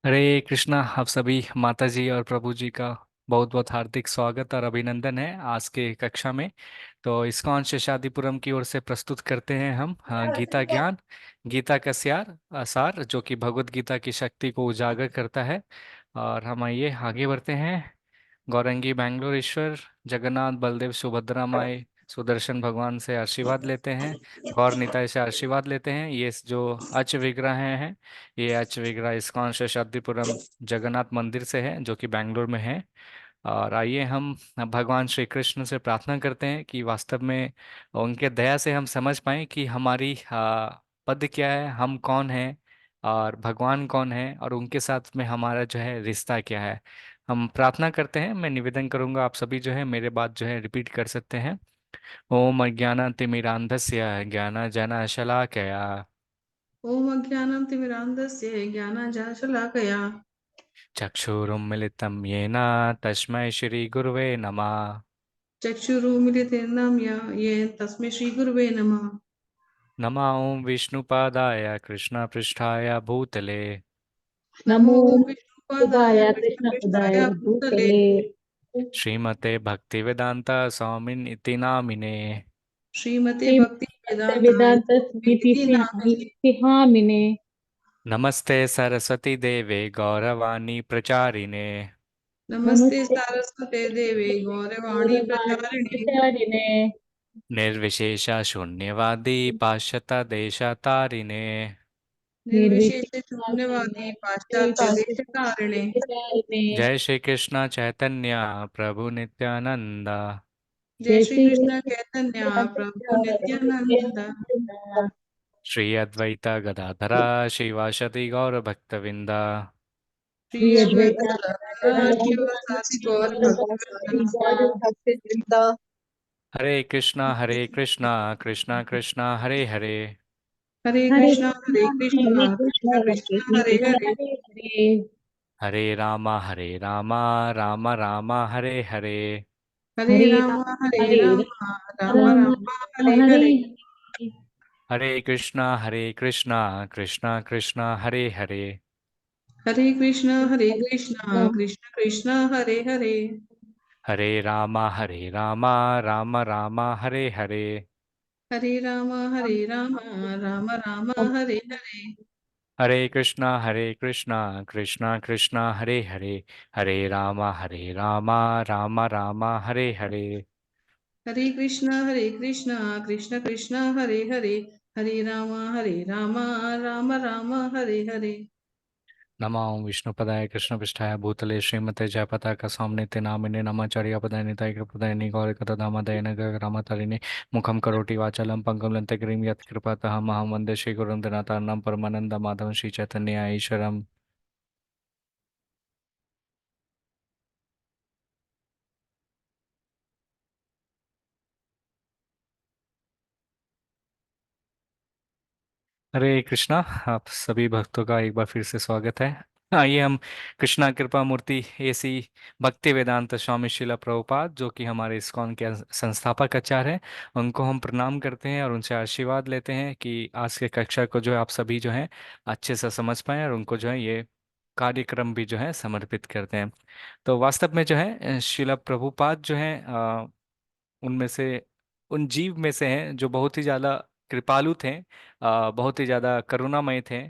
हरे कृष्णा। आप सभी माता जी और प्रभु जी का बहुत बहुत हार्दिक स्वागत और अभिनंदन है आज के कक्षा में। तो इस्कॉन शेषादिपुरम की ओर से प्रस्तुत करते हैं हम गीता ज्ञान, गीता का सार जो कि भगवत गीता की शक्ति को उजागर करता है। और हम आइए आगे बढ़ते हैं। गौरंगी बैंगलोर ईश्वर, जगन्नाथ बलदेव सुभद्रा माई सुदर्शन भगवान से आशीर्वाद लेते हैं। गौर निताई से आशीर्वाद लेते हैं। ये जो अच विग्रह हैं, ये अच विग्रह इस्कॉन शेषाद्रिपुरम जगन्नाथ मंदिर से है जो कि बैंगलोर में है। और आइए हम भगवान श्री कृष्ण से प्रार्थना करते हैं कि वास्तव में उनके दया से हम समझ पाएं कि हमारी पद क्या है, हम कौन हैं और भगवान कौन है और उनके साथ में हमारा जो है रिश्ता क्या है। हम प्रार्थना करते हैं। मैं निवेदन करूंगा, आप सभी जो है मेरे बात जो है रिपीट कर सकते हैं। ओम अज्ञानातिमिरान्धस्य ज्ञानांजनशलाकया ओम अज्ञानं तिमिरान्धस्य ज्ञानाञ्जनशलाकया चक्षुरुन्मिलितं येन तस्मै श्रीगुरुवे नमः। चक्षुरुन्मिलितं येन तस्मै श्रीगुरवे नमः। नमः ओं विष्णुपादाय कृष्णपृष्ठाय भूतले नमो नमो ओम विष्णुपादाय बुधाय कृष्ण पदाय कृष्णपृष्ठाय भूतले भूतले श्रीमते भक्तिवेदांता स्वामिन् इति नामिने। श्रीमते श्रीमद् भक्तिवेदान्ताय वेदांत स्मिति इति से नामिने। हामिने। नमस्ते सरस्वती देवे गौरवाणी प्रचारिणे नमस्ते नमस्ते सारस्वते देवे गौरवाणी गौरवाणी प्रचारिणे प्रचारिणे निर्विशेष शून्यवादी पाश्चात्य देशतारिणे। निर्विशेष शून्यवादी पाश्चात्य देशतारिणे। निर्विशेष जय श्री कृष्ण चैतन्य प्रभु नित्यानंद, जय जय श्री श्री कृष्ण चैतन्य प्रभु नित्यानंद। कृष्ण श्री अद्वैत गदाधरा श्रीवासदि गौर भक्तविंदा। श्री श्री अद्वैत अद्वैत गदाधर शिवासादि गौर भक्तवृंद। हरे कृष्णा कृष्णा कृष्णा हरे हरे, हरे हरे कृष्णा कृष्णा कृष्णा कृष्ण कृष्ण कृष्ण हरे कृष्ण हरे। हरे हरे हरे रामा राम राम हरे हरे। हरे हरे राम हरे राम राम राम हरे हरे हरे। हरे हरे कृष्णा कृष्णा कृष्णा हरे हरे। हरे कृष्णा कृष्ण कृष्ण हरे हरे। हरे रामा राम राम हरे हरे। हरे राम राम हरे हरे। हरे कृष्णा कृष्णा कृष्णा हरे हरे। हरे रामा राम राम हरे हरे। हरे कृष्णा कृष्ण कृष्ण हरे हरे। हरे राम राम हरे हरे। नमो विष्णुपदाय कृष्णपृष्ठाय भूतले श्रीमते जयपताका स्वामिनिते नामिने नमाचार्य पदाय निताय कृपदाय गौरकतधामदयन ग्रामतारिणे मुखम करोति वाचालं पंकं लंते गिरिं यत्कृपातः अहं वन्दे श्रीगुरुं दिनातार्णं परमानंद माधवं श्री चैतन्य ईश्वरम्। हरे कृष्णा। आप सभी भक्तों का एक बार फिर से स्वागत है। आइए हम कृष्णा कृपा मूर्ति एसी भक्ति वेदांत स्वामी शिला प्रभुपाद जो कि हमारे इस्कॉन के संस्थापक आचार्य हैं, उनको हम प्रणाम करते हैं और उनसे आशीर्वाद लेते हैं कि आज के कक्षा को जो है आप सभी जो है अच्छे से समझ पाएं और उनको जो है ये कार्यक्रम भी जो है समर्पित करते हैं। तो वास्तव में जो है शिला प्रभुपाद जो है उनमें से उन जीव में से हैं जो बहुत ही ज़्यादा कृपालु थे, बहुत ही ज़्यादा करुणामय थे।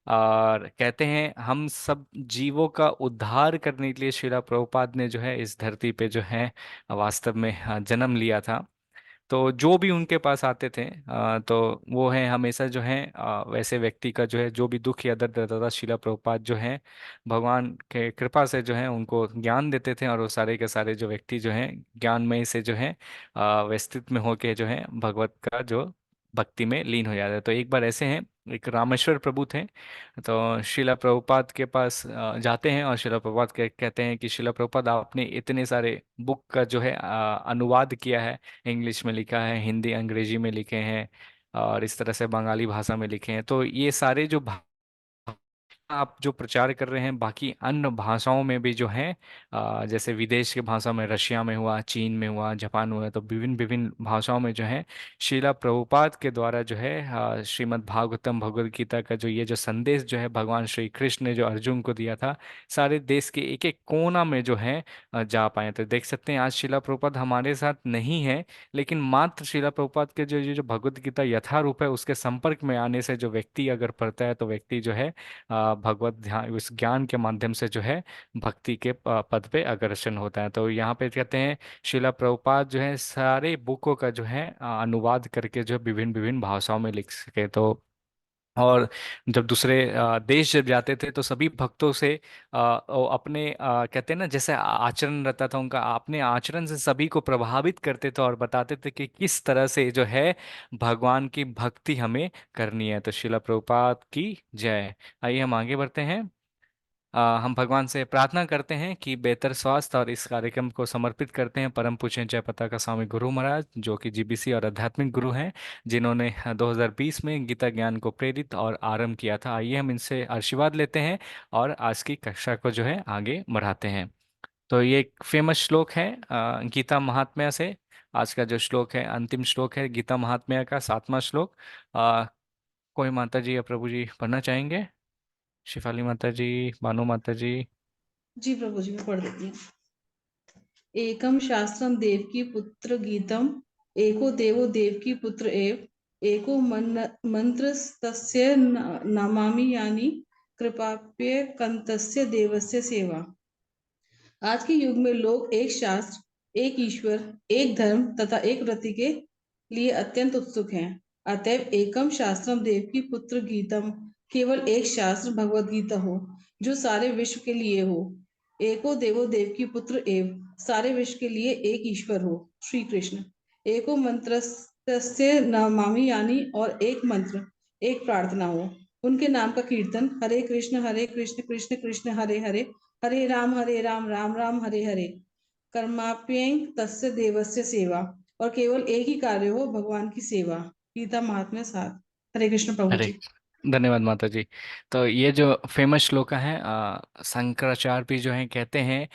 और कहते हैं हम सब जीवों का उद्धार करने के लिए श्रीला प्रभुपाद ने जो है इस धरती पे जो है वास्तव में जन्म लिया था। तो जो भी उनके पास आते थे तो वो है हमेशा जो है वैसे व्यक्ति का जो है जो भी दुख या दर्द रहता था, शिला प्रभुपाद जो है भगवान के कृपा से जो है उनको ज्ञान देते थे और वो सारे के सारे जो व्यक्ति जो है ज्ञानमय से जो है व्यस्तित्व में होके जो है भगवत का जो भक्ति में लीन हो जाता है। तो एक बार ऐसे हैं, एक रामेश्वर प्रभु थे। तो शिला प्रभुपाद के पास जाते हैं और शिला प्रभुपाद कहते हैं कि शिला प्रभुपाद आपने इतने सारे बुक का जो है अनुवाद किया है, इंग्लिश में लिखा है, हिंदी अंग्रेजी में लिखे हैं और इस तरह से बंगाली भाषा में लिखे हैं। तो ये सारे जो आप जो प्रचार कर रहे हैं बाकी अन्य भाषाओं में भी जो है, जैसे विदेश की भाषा में, रशिया में हुआ, चीन में हुआ, जापान में हुआ, तो विभिन्न विभिन्न भाषाओं में जो है श्रीला प्रभुपाद के द्वारा जो है श्रीमद् भागवतम भगवद गीता का जो ये जो संदेश जो है भगवान श्री कृष्ण ने जो अर्जुन को दिया था, सारे देश के एक एक कोना में जो है जा पाए। तो देख सकते हैं आज श्रीला प्रभुपाद हमारे साथ नहीं है, लेकिन मात्र श्रीला प्रभुपाद के जो ये जो भगवद गीता यथारूप है उसके संपर्क में आने से जो व्यक्ति अगर पढ़ता है तो व्यक्ति जो है भगवत ध्यान, उस ज्ञान के माध्यम से जो है भक्ति के पद पे अग्रसर होता है। तो यहाँ पे कहते हैं शिला प्रभुपाद जो है सारे बुकों का जो है अनुवाद करके जो विभिन्न विभिन्न भाषाओं में लिख सके। तो और जब दूसरे देश जब जाते थे तो सभी भक्तों से वो अपने कहते हैं ना जैसे आचरण रहता था उनका, अपने आचरण से सभी को प्रभावित करते थे और बताते थे कि किस तरह से जो है भगवान की भक्ति हमें करनी है। तो शिला प्रभुपाद की जय। आइए हम आगे बढ़ते हैं। हम भगवान से प्रार्थना करते हैं कि बेहतर स्वास्थ्य, और इस कार्यक्रम को समर्पित करते हैं परम पूज्य जयपताका का स्वामी गुरु महाराज, जो कि जीबीसी और आध्यात्मिक गुरु हैं, जिन्होंने 2020 में गीता ज्ञान को प्रेरित और आरंभ किया था। आइए हम इनसे आशीर्वाद लेते हैं और आज की कक्षा को जो है आगे बढ़ाते हैं। तो ये एक फेमस श्लोक है गीता महात्म्य से। आज का जो श्लोक है अंतिम श्लोक है गीता महात्म्य का 7वां श्लोक। अ, कोई माता जी या प्रभु जी पढ़ना चाहेंगे? शिफाली माता जी, बानो माता जी। जी प्रभु जी, मैं पढ़ देती हूँ। एकम शास्त्रम देवकी पुत्र गीतम, एको देवो देवकी पुत्र एव, एको मंत्र तस्य नमामि यानि, कृपाप्य कंतस्य देवस्य सेवा। आज के युग में लोग एक शास्त्र, एक ईश्वर, एक धर्म तथा एक व्रति के लिए अत्यंत उत्सुक हैं। अतएव एकम शास्त्रम देव की पुत्र गीतम, केवल एक शास्त्र भगवत गीता हो जो सारे विश्व के लिए हो। एको देवो देव की पुत्र एव, सारे विश्व के लिए एक ईश्वर हो, श्री कृष्ण। एको मंत्र नमामि यानी, और एक मंत्र, एक प्रार्थना हो, उनके नाम का कीर्तन, हरे कृष्ण कृष्ण कृष्ण हरे हरे, हरे राम राम राम हरे हरे, कर्माप्यें तस्य देवस्य सेवा। और केवल एक ही कार्य हो, भगवान की सेवा। गीता महात्म्य 7। हरे कृष्ण प्रभु अरे जी। धन्यवाद माता जी। तो ये जो फेमस श्लोक है शंकराचार्य भी जो है कहते हैं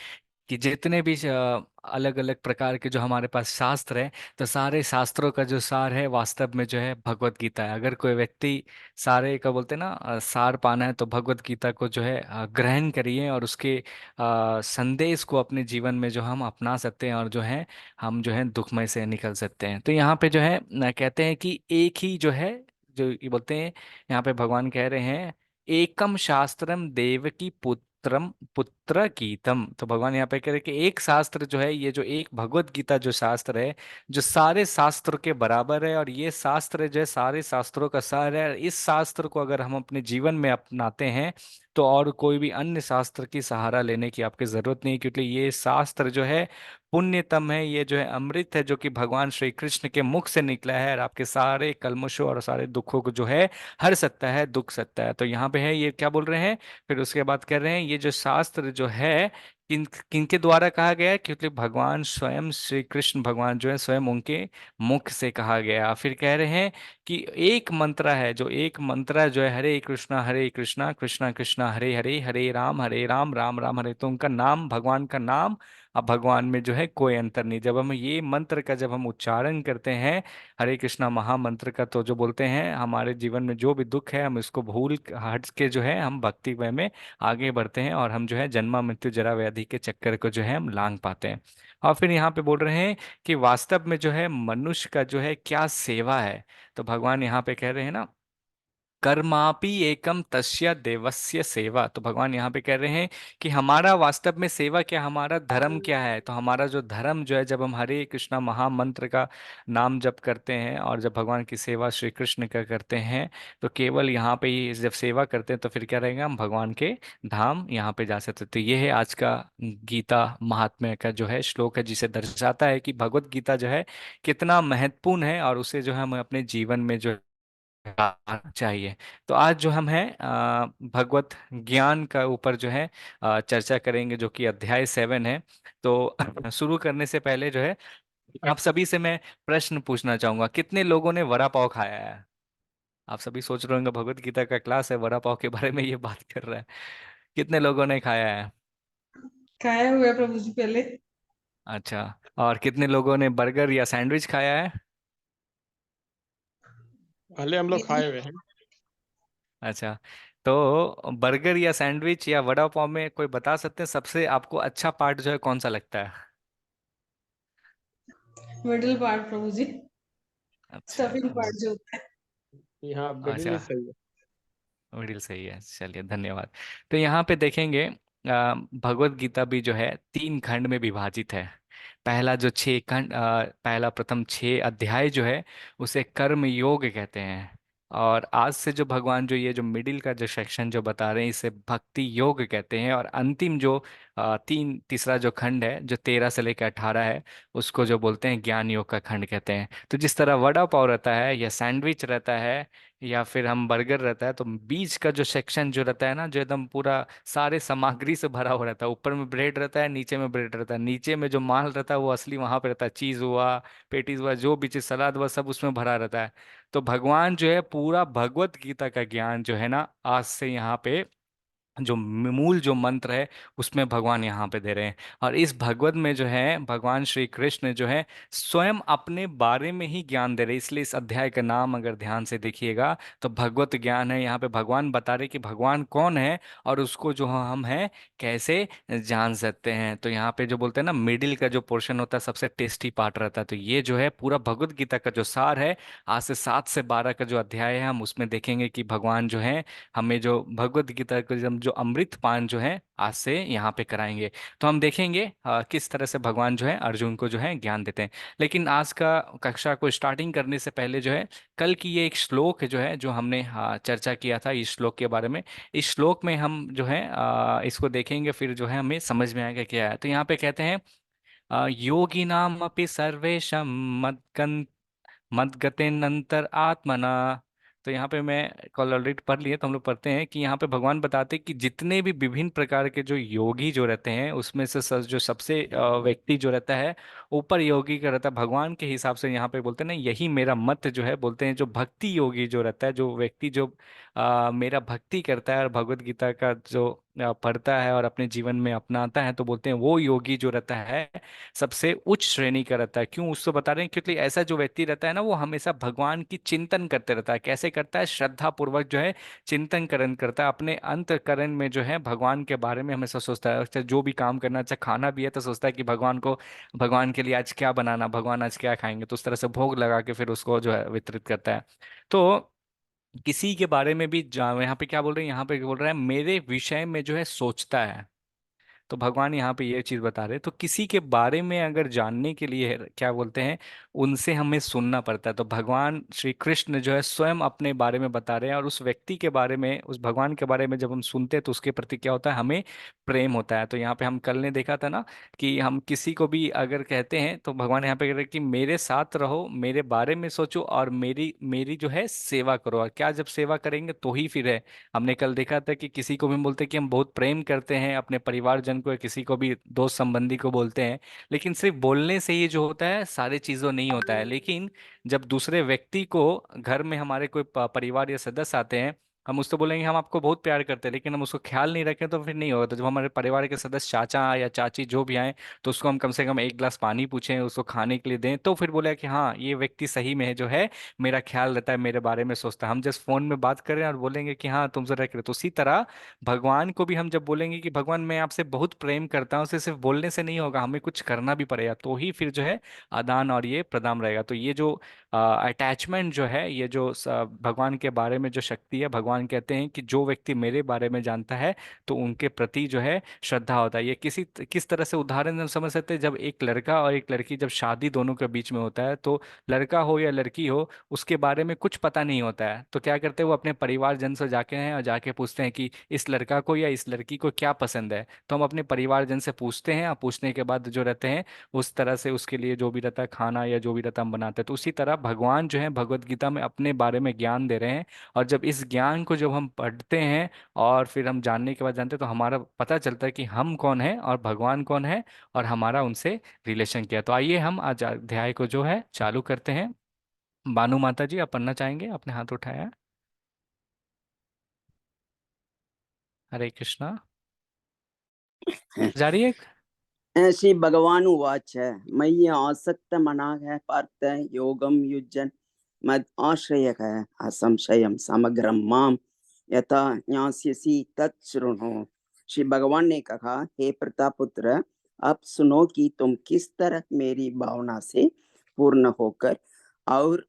कि जितने भी अलग अलग प्रकार के जो हमारे पास शास्त्र है, तो सारे शास्त्रों का जो सार है वास्तव में जो है भगवत गीता है। अगर कोई व्यक्ति सारे का बोलते हैं ना सार पाना है तो भगवत गीता को जो है ग्रहण करिए और उसके संदेश को अपने जीवन में जो हम अपना सकते हैं और जो है हम जो है दुखमय से निकल सकते हैं। तो यहाँ पे जो है कहते हैं कि एक ही जो है, जो ये बोलते हैं यहाँ पे भगवान कह रहे हैं एकम शास्त्रम देवकी पुत्रम पुत्र गीतम। तो भगवान यहाँ पे कह रहे हैं कि एक शास्त्र जो है, ये जो एक भगवत गीता जो शास्त्र है, जो सारे शास्त्र के बराबर है, और ये शास्त्र जो है सारे शास्त्रों का सार है। इस शास्त्र को अगर हम अपने जीवन में अपनाते हैं तो और कोई भी अन्य शास्त्र की सहारा लेने की आपकी जरूरत नहीं, क्योंकि ये शास्त्र जो है पुण्यतम है, ये जो है अमृत है, जो कि भगवान श्री कृष्ण के मुख से निकला है और आपके सारे कल्मशों और सारे दुखों को जो है हर सकता है, दुख सकता है। तो यहाँ पे है ये क्या बोल रहे हैं, फिर उसके बाद कह रहे हैं ये जो शास्त्र जो है किन किनके द्वारा कहा गया है, क्योंकि भगवान स्वयं श्री कृष्ण भगवान जो है स्वयं उनके मुख से कहा गया। फिर कह रहे हैं कि एक मंत्र है, जो एक मंत्र जो है हरे कृष्णा कृष्णा कृष्णा हरे हरे, हरे राम राम राम हरे। तो उनका नाम, भगवान का नाम, अब भगवान में जो है कोई अंतर नहीं। जब हम ये मंत्र का जब हम उच्चारण करते हैं, हरे कृष्णा महामंत्र का, तो जो बोलते हैं हमारे जीवन में जो भी दुख है हम इसको भूल हट के जो है हम भक्ति में आगे बढ़ते हैं और हम जो है जन्मा मृत्यु जरा व्याधि के चक्कर को जो है हम लांग पाते हैं। और फिर यहाँ पे बोल रहे हैं कि वास्तव में जो है मनुष्य का जो है क्या सेवा है। तो भगवान यहाँ पे कह रहे हैं ना, कर्मापि एकम तस्य देवस्य सेवा। तो भगवान यहाँ पे कह रहे हैं कि हमारा वास्तव में सेवा क्या, हमारा धर्म क्या है। तो हमारा जो धर्म जो है, जब हम हरे कृष्णा महामंत्र का नाम जप करते हैं और जब भगवान की सेवा श्री कृष्ण का करते हैं, तो केवल यहाँ पे ही जब सेवा करते हैं तो फिर क्या रहेगा, हम भगवान के धाम यहाँ पे जा सकते हैं। तो ये है आज का गीता महात्म्य का जो है श्लोक है, जिसे दर्शाता है कि भगवत गीता जो है कितना महत्वपूर्ण है और उसे जो है हम अपने जीवन में जो चाहिए। तो आज जो हम हैं भगवत ज्ञान का ऊपर जो है चर्चा करेंगे, जो कि अध्याय 7 है। तो शुरू करने से पहले जो है आप सभी से मैं प्रश्न पूछना चाहूंगा, कितने लोगों ने वड़ा पाव खाया है? आप सभी सोच रहे होंगे भगवत गीता का क्लास है, वड़ा पाव के बारे में ये बात कर रहा है। कितने लोगों ने खाया है? खाया हुआ है प्रभु जी पहले। अच्छा। और कितने लोगों ने बर्गर या सैंडविच खाया है? पहले हम लोग ये खाए हुए हैं। अच्छा। तो बर्गर या सैंडविच या वड़ा पाव में कोई बता सकते हैं सबसे आपको अच्छा पार्ट जो है कौन सा लगता है? मिडिल पार्ट प्रभु जी, अच्छा। स्टफिंग पार्ट जो होता है। यहाँ बिल्कुल अच्छा, ही सही है। मिडिल सही है, चलिए धन्यवाद। तो यहाँ पे देखेंगे भगवत गीता भी जो है 3 खंड में विभाजित है। पहला जो 6 खंड, पहला प्रथम 6 अध्याय जो है उसे कर्म योग कहते हैं। और आज से जो भगवान जो ये जो मिडिल का जो सेक्शन जो बता रहे हैं इसे भक्ति योग कहते हैं। और अंतिम जो तीसरा जो खंड है जो 13 से लेकर 18 है उसको जो बोलते हैं ज्ञान योग का खंड कहते हैं। तो जिस तरह वड़ा पाव रहता है या सैंडविच रहता है या फिर हम बर्गर रहता है, तो बीच का जो सेक्शन जो रहता है ना, जो एकदम पूरा सारे सामग्री से भरा हुआ रहता है। ऊपर में ब्रेड रहता है, नीचे में ब्रेड रहता है, नीचे में जो माल रहता है वो असली वहां पे रहता है, चीज हुआ, पेटीज हुआ, जो भी चीज सलाद हुआ सब उसमें भरा रहता है। तो भगवान जो है पूरा भगवत गीता का ज्ञान जो है ना आज से यहाँ पे जो मूल जो मंत्र है उसमें भगवान यहाँ पे दे रहे हैं। और इस भगवत में जो है भगवान श्री कृष्ण जो है स्वयं अपने बारे में ही ज्ञान दे रहे हैं। इसलिए इस अध्याय का नाम अगर ध्यान से देखिएगा तो भगवत ज्ञान है। यहाँ पे भगवान बता रहे कि भगवान कौन है और उसको जो हम हैं कैसे जान सकते हैं। तो यहाँ पे जो बोलते हैं ना मिडिल का जो पोर्शन होता है सबसे टेस्टी पार्ट रहता है। तो ये जो है पूरा भगवत गीता का जो सार है आज से 7 से 12 का जो अध्याय है हम उसमें देखेंगे कि भगवान जो है हमें जो भगवत गीता का जो अमृत पान जो है आज से यहाँ पे कराएंगे। तो हम देखेंगे किस तरह से भगवान जो है अर्जुन को जो है ज्ञान देते हैं। लेकिन आज का कक्षा को स्टार्टिंग करने से पहले जो है कल की ये एक श्लोक जो है जो हमने चर्चा किया था इस श्लोक के बारे में। इस श्लोक में हम जो है इसको देखेंगे फिर जो है हमें समझ में आएगा क्या है। तो यहाँ पे कहते हैं योगी नाम अपि सर्वेशम मद्गतेनंतर आत्मना। तो यहाँ पे मैं कल ऑलरेडी पढ़ लिए तो हम लोग पढ़ते हैं कि यहाँ पे भगवान बताते हैं कि जितने भी विभिन्न प्रकार के जो योगी जो रहते हैं उसमें से जो सबसे व्यक्ति जो रहता है ऊपर योगी का रहता है भगवान के हिसाब से। यहाँ पे बोलते हैं ना यही मेरा मत जो है, बोलते हैं जो भक्ति योगी जो रहता है जो व्यक्ति जो मेरा भक्ति करता है और भगवत गीता का जो पढ़ता है और अपने जीवन में अपनाता है, तो बोलते हैं वो योगी जो रहता है सबसे उच्च श्रेणी का रहता है। क्यों उसको बता रहे हैं? क्योंकि ऐसा जो व्यक्ति रहता है ना वो हमेशा भगवान की चिंतन करते रहता है। कैसे करता है? श्रद्धा पूर्वक जो है चिंतन करण करता है, अपने अंतःकरण में जो है भगवान के बारे में हमेशा सोचता है। अच्छा जो भी काम करना, अच्छा खाना भी है तो सोचता है कि भगवान के लिए आज क्या बनाना, भगवान आज क्या खाएंगे, तो उस तरह से भोग लगा के फिर उसको जो है वितरित करता है। तो किसी के बारे में भी यहाँ पे क्या बोल रहे हैं, यहाँ पे बोल रहा है मेरे विषय में जो है सोचता है। तो भगवान यहाँ पे ये चीज बता रहे हैं। तो किसी के बारे में अगर जानने के लिए क्या बोलते हैं उनसे हमें सुनना पड़ता है। तो भगवान श्री कृष्ण जो है स्वयं अपने बारे में बता रहे हैं और उस व्यक्ति के बारे में उस भगवान के बारे में जब हम सुनते हैं तो उसके प्रति क्या होता है, हमें प्रेम होता है। तो यहाँ पे हम कल ने देखा था ना कि हम किसी को भी अगर कहते हैं तो भगवान यहाँ पे कह रहे हैं कि मेरे साथ रहो, मेरे बारे में सोचो और मेरी मेरी जो है सेवा करो। और क्या जब सेवा करेंगे तो ही फिर है। हमने कल देखा था कि किसी को भी बोलते हैं कि हम बहुत प्रेम करते हैं अपने परिवारजन को या किसी को भी दोस्त संबंधी को बोलते हैं, लेकिन सिर्फ बोलने से ही जो होता है सारे चीज़ों नहीं होता है। लेकिन जब दूसरे व्यक्ति को घर में हमारे कोई परिवार या सदस्य आते हैं हम उससे बोलेंगे हम आपको बहुत प्यार करते हैं, लेकिन हम उसको ख्याल नहीं रखें तो फिर नहीं होगा। तो जब हमारे परिवार के सदस्य चाचा या चाची जो भी आए तो उसको हम कम से कम एक गिलास पानी पूछें, उसको खाने के लिए दें, तो फिर बोले कि हाँ ये व्यक्ति सही में है जो है मेरा ख्याल रहता है, मेरे बारे में सोचता है। हम जस्ट फोन में बात करें और बोलेंगे कि हाँ तुमसे रख रहे, तो उसी तरह भगवान को भी हम जब बोलेंगे कि भगवान मैं आपसे बहुत प्रेम करता हूँ, उसे सिर्फ बोलने से नहीं होगा, हमें कुछ करना भी पड़ेगा, तो ही फिर जो है आदान और ये प्रदान रहेगा। तो ये जो अटैचमेंट जो है, ये जो भगवान के बारे में जो शक्ति है, भगवान कहते हैं कि जो व्यक्ति मेरे बारे में जानता है तो उनके प्रति जो है श्रद्धा होता है। ये किस तरह से उदाहरण हम समझ सकते हैं, जब एक लड़का और एक लड़की जब शादी दोनों के बीच में होता है तो लड़का हो या लड़की हो उसके बारे में कुछ पता नहीं होता है, तो क्या करते हैं वो अपने परिवारजन से जाके हैं और जाके पूछते हैं कि इस लड़का को या इस लड़की को क्या पसंद है। तो हम अपने परिवारजन से पूछते हैं और पूछने के बाद जो रहते हैं उस तरह से उसके लिए जो भी रहता है खाना या जो भी रहता है हम बनाते हैं। तो उसी तरह भगवान जो है भगवत गीता में अपने बारे में ज्ञान दे रहे हैं। और जब इस ज्ञान को जब हम पढ़ते हैं और फिर हम जानने के बाद जानते हैं तो हमारा पता चलता है कि हम कौन है और भगवान कौन है और हमारा उनसे रिलेशन क्या है। तो आइए हम आज अध्याय को जो है चालू करते हैं। बानू माता जी आप पढ़ना चाहेंगे? आपने हाथ उठाया है। हरे कृष्णा। जारी है। श्री भगवान उवाच मयि आसक्त मनाः पार्थ योगं युज्यन् मद आश्रयः असंशयं समग्रं माम यथा ज्ञास्यसि तत् शृणु। श्री भगवान ने कहा, हे प्रतापुत्र, अब सुनो कि तुम किस तरह मेरी भावना से पूर्ण होकर और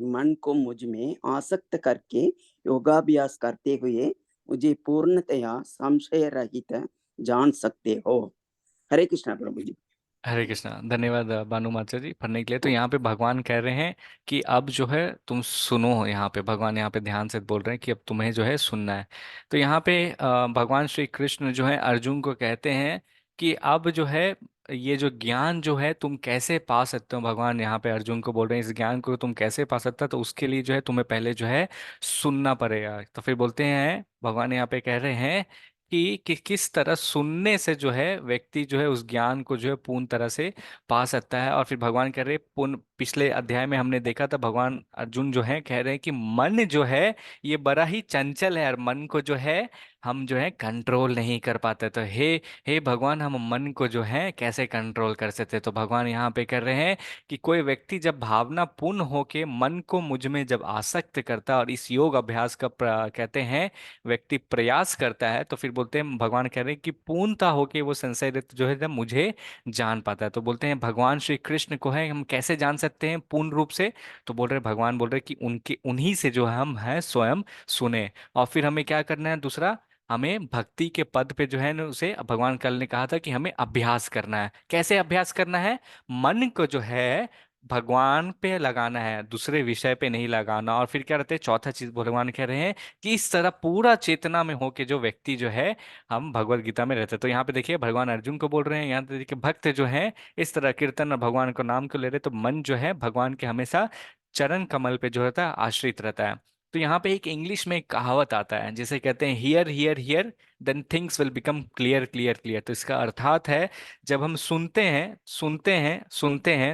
मन को मुझ में आसक्त करके योगाभ्यास करते हुए मुझे पूर्णतया संशय रहित जान सकते हो। हरे कृष्णा प्रभु जी। हरे कृष्णा। धन्यवाद भानु माता जी पढ़ने के लिए। तो यहाँ पे भगवान कह रहे हैं कि अब जो है तुम सुनो। यहाँ पे भगवान यहाँ पे ध्यान से बोल रहे हैं कि अब तुम्हें जो है सुनना है। तो यहाँ पे भगवान श्री कृष्ण जो है अर्जुन को कहते हैं कि अब जो है ये जो ज्ञान जो है तुम कैसे पा सकते हो। भगवान यहाँ पे अर्जुन को बोल रहे हैं इस ज्ञान को तुम कैसे पा सकते हो, तो उसके लिए जो है तुम्हें पहले जो है सुनना पड़ेगा। तो फिर बोलते हैं भगवान यहाँ पे कह रहे हैं कि किस तरह सुनने से जो है व्यक्ति जो है उस ज्ञान को जो है पूर्ण तरह से पा सकता है। और फिर भगवान कह रहे हैं पुन पिछले अध्याय में हमने देखा था भगवान अर्जुन जो है कह रहे हैं कि मन जो है ये बड़ा ही चंचल है और मन को जो है हम जो है कंट्रोल नहीं कर पाते। तो हे हे भगवान हम मन को जो है कैसे कंट्रोल कर सकते। तो भगवान यहाँ पे कर रहे हैं कि कोई व्यक्ति जब भावना पूर्ण होके मन को मुझ में जब आसक्त करता है और इस योग अभ्यास का कहते हैं व्यक्ति प्रयास करता है, तो फिर बोलते हैं भगवान कह रहे हैं कि पूर्णता होके वो संशय रहित जो है ना मुझे जान पाता है। तो बोलते हैं भगवान श्री कृष्ण को है हम कैसे जान सकते हैं पूर्ण रूप से। तो बोल रहे भगवान बोल रहे कि उनके उन्हीं से जो हम हैं स्वयं सुने। और फिर हमें क्या करना है दूसरा, हमें भक्ति के पद पे जो है ना उसे भगवान कल ने कहा था कि हमें अभ्यास करना है। कैसे अभ्यास करना है, मन को जो है भगवान पे लगाना है, दूसरे विषय पे नहीं लगाना। और फिर क्या रहते हैं चौथा चीज भगवान कह रहे हैं कि इस तरह पूरा चेतना में होके जो व्यक्ति जो है हम भगवत गीता में रहते हैं। तो यहाँ पे देखिए भगवान अर्जुन को बोल रहे हैं, यहाँ पे देखिए भक्त जो है इस तरह कीर्तन और भगवान को नाम को ले रहे, तो मन जो है भगवान के हमेशा चरण कमल पे जो रहता है आश्रित रहता है। तो यहाँ पे एक इंग्लिश में एक कहावत आता है जिसे कहते हैं here here here then things will become clear clear clear. तो इसका अर्थात है जब हम सुनते हैं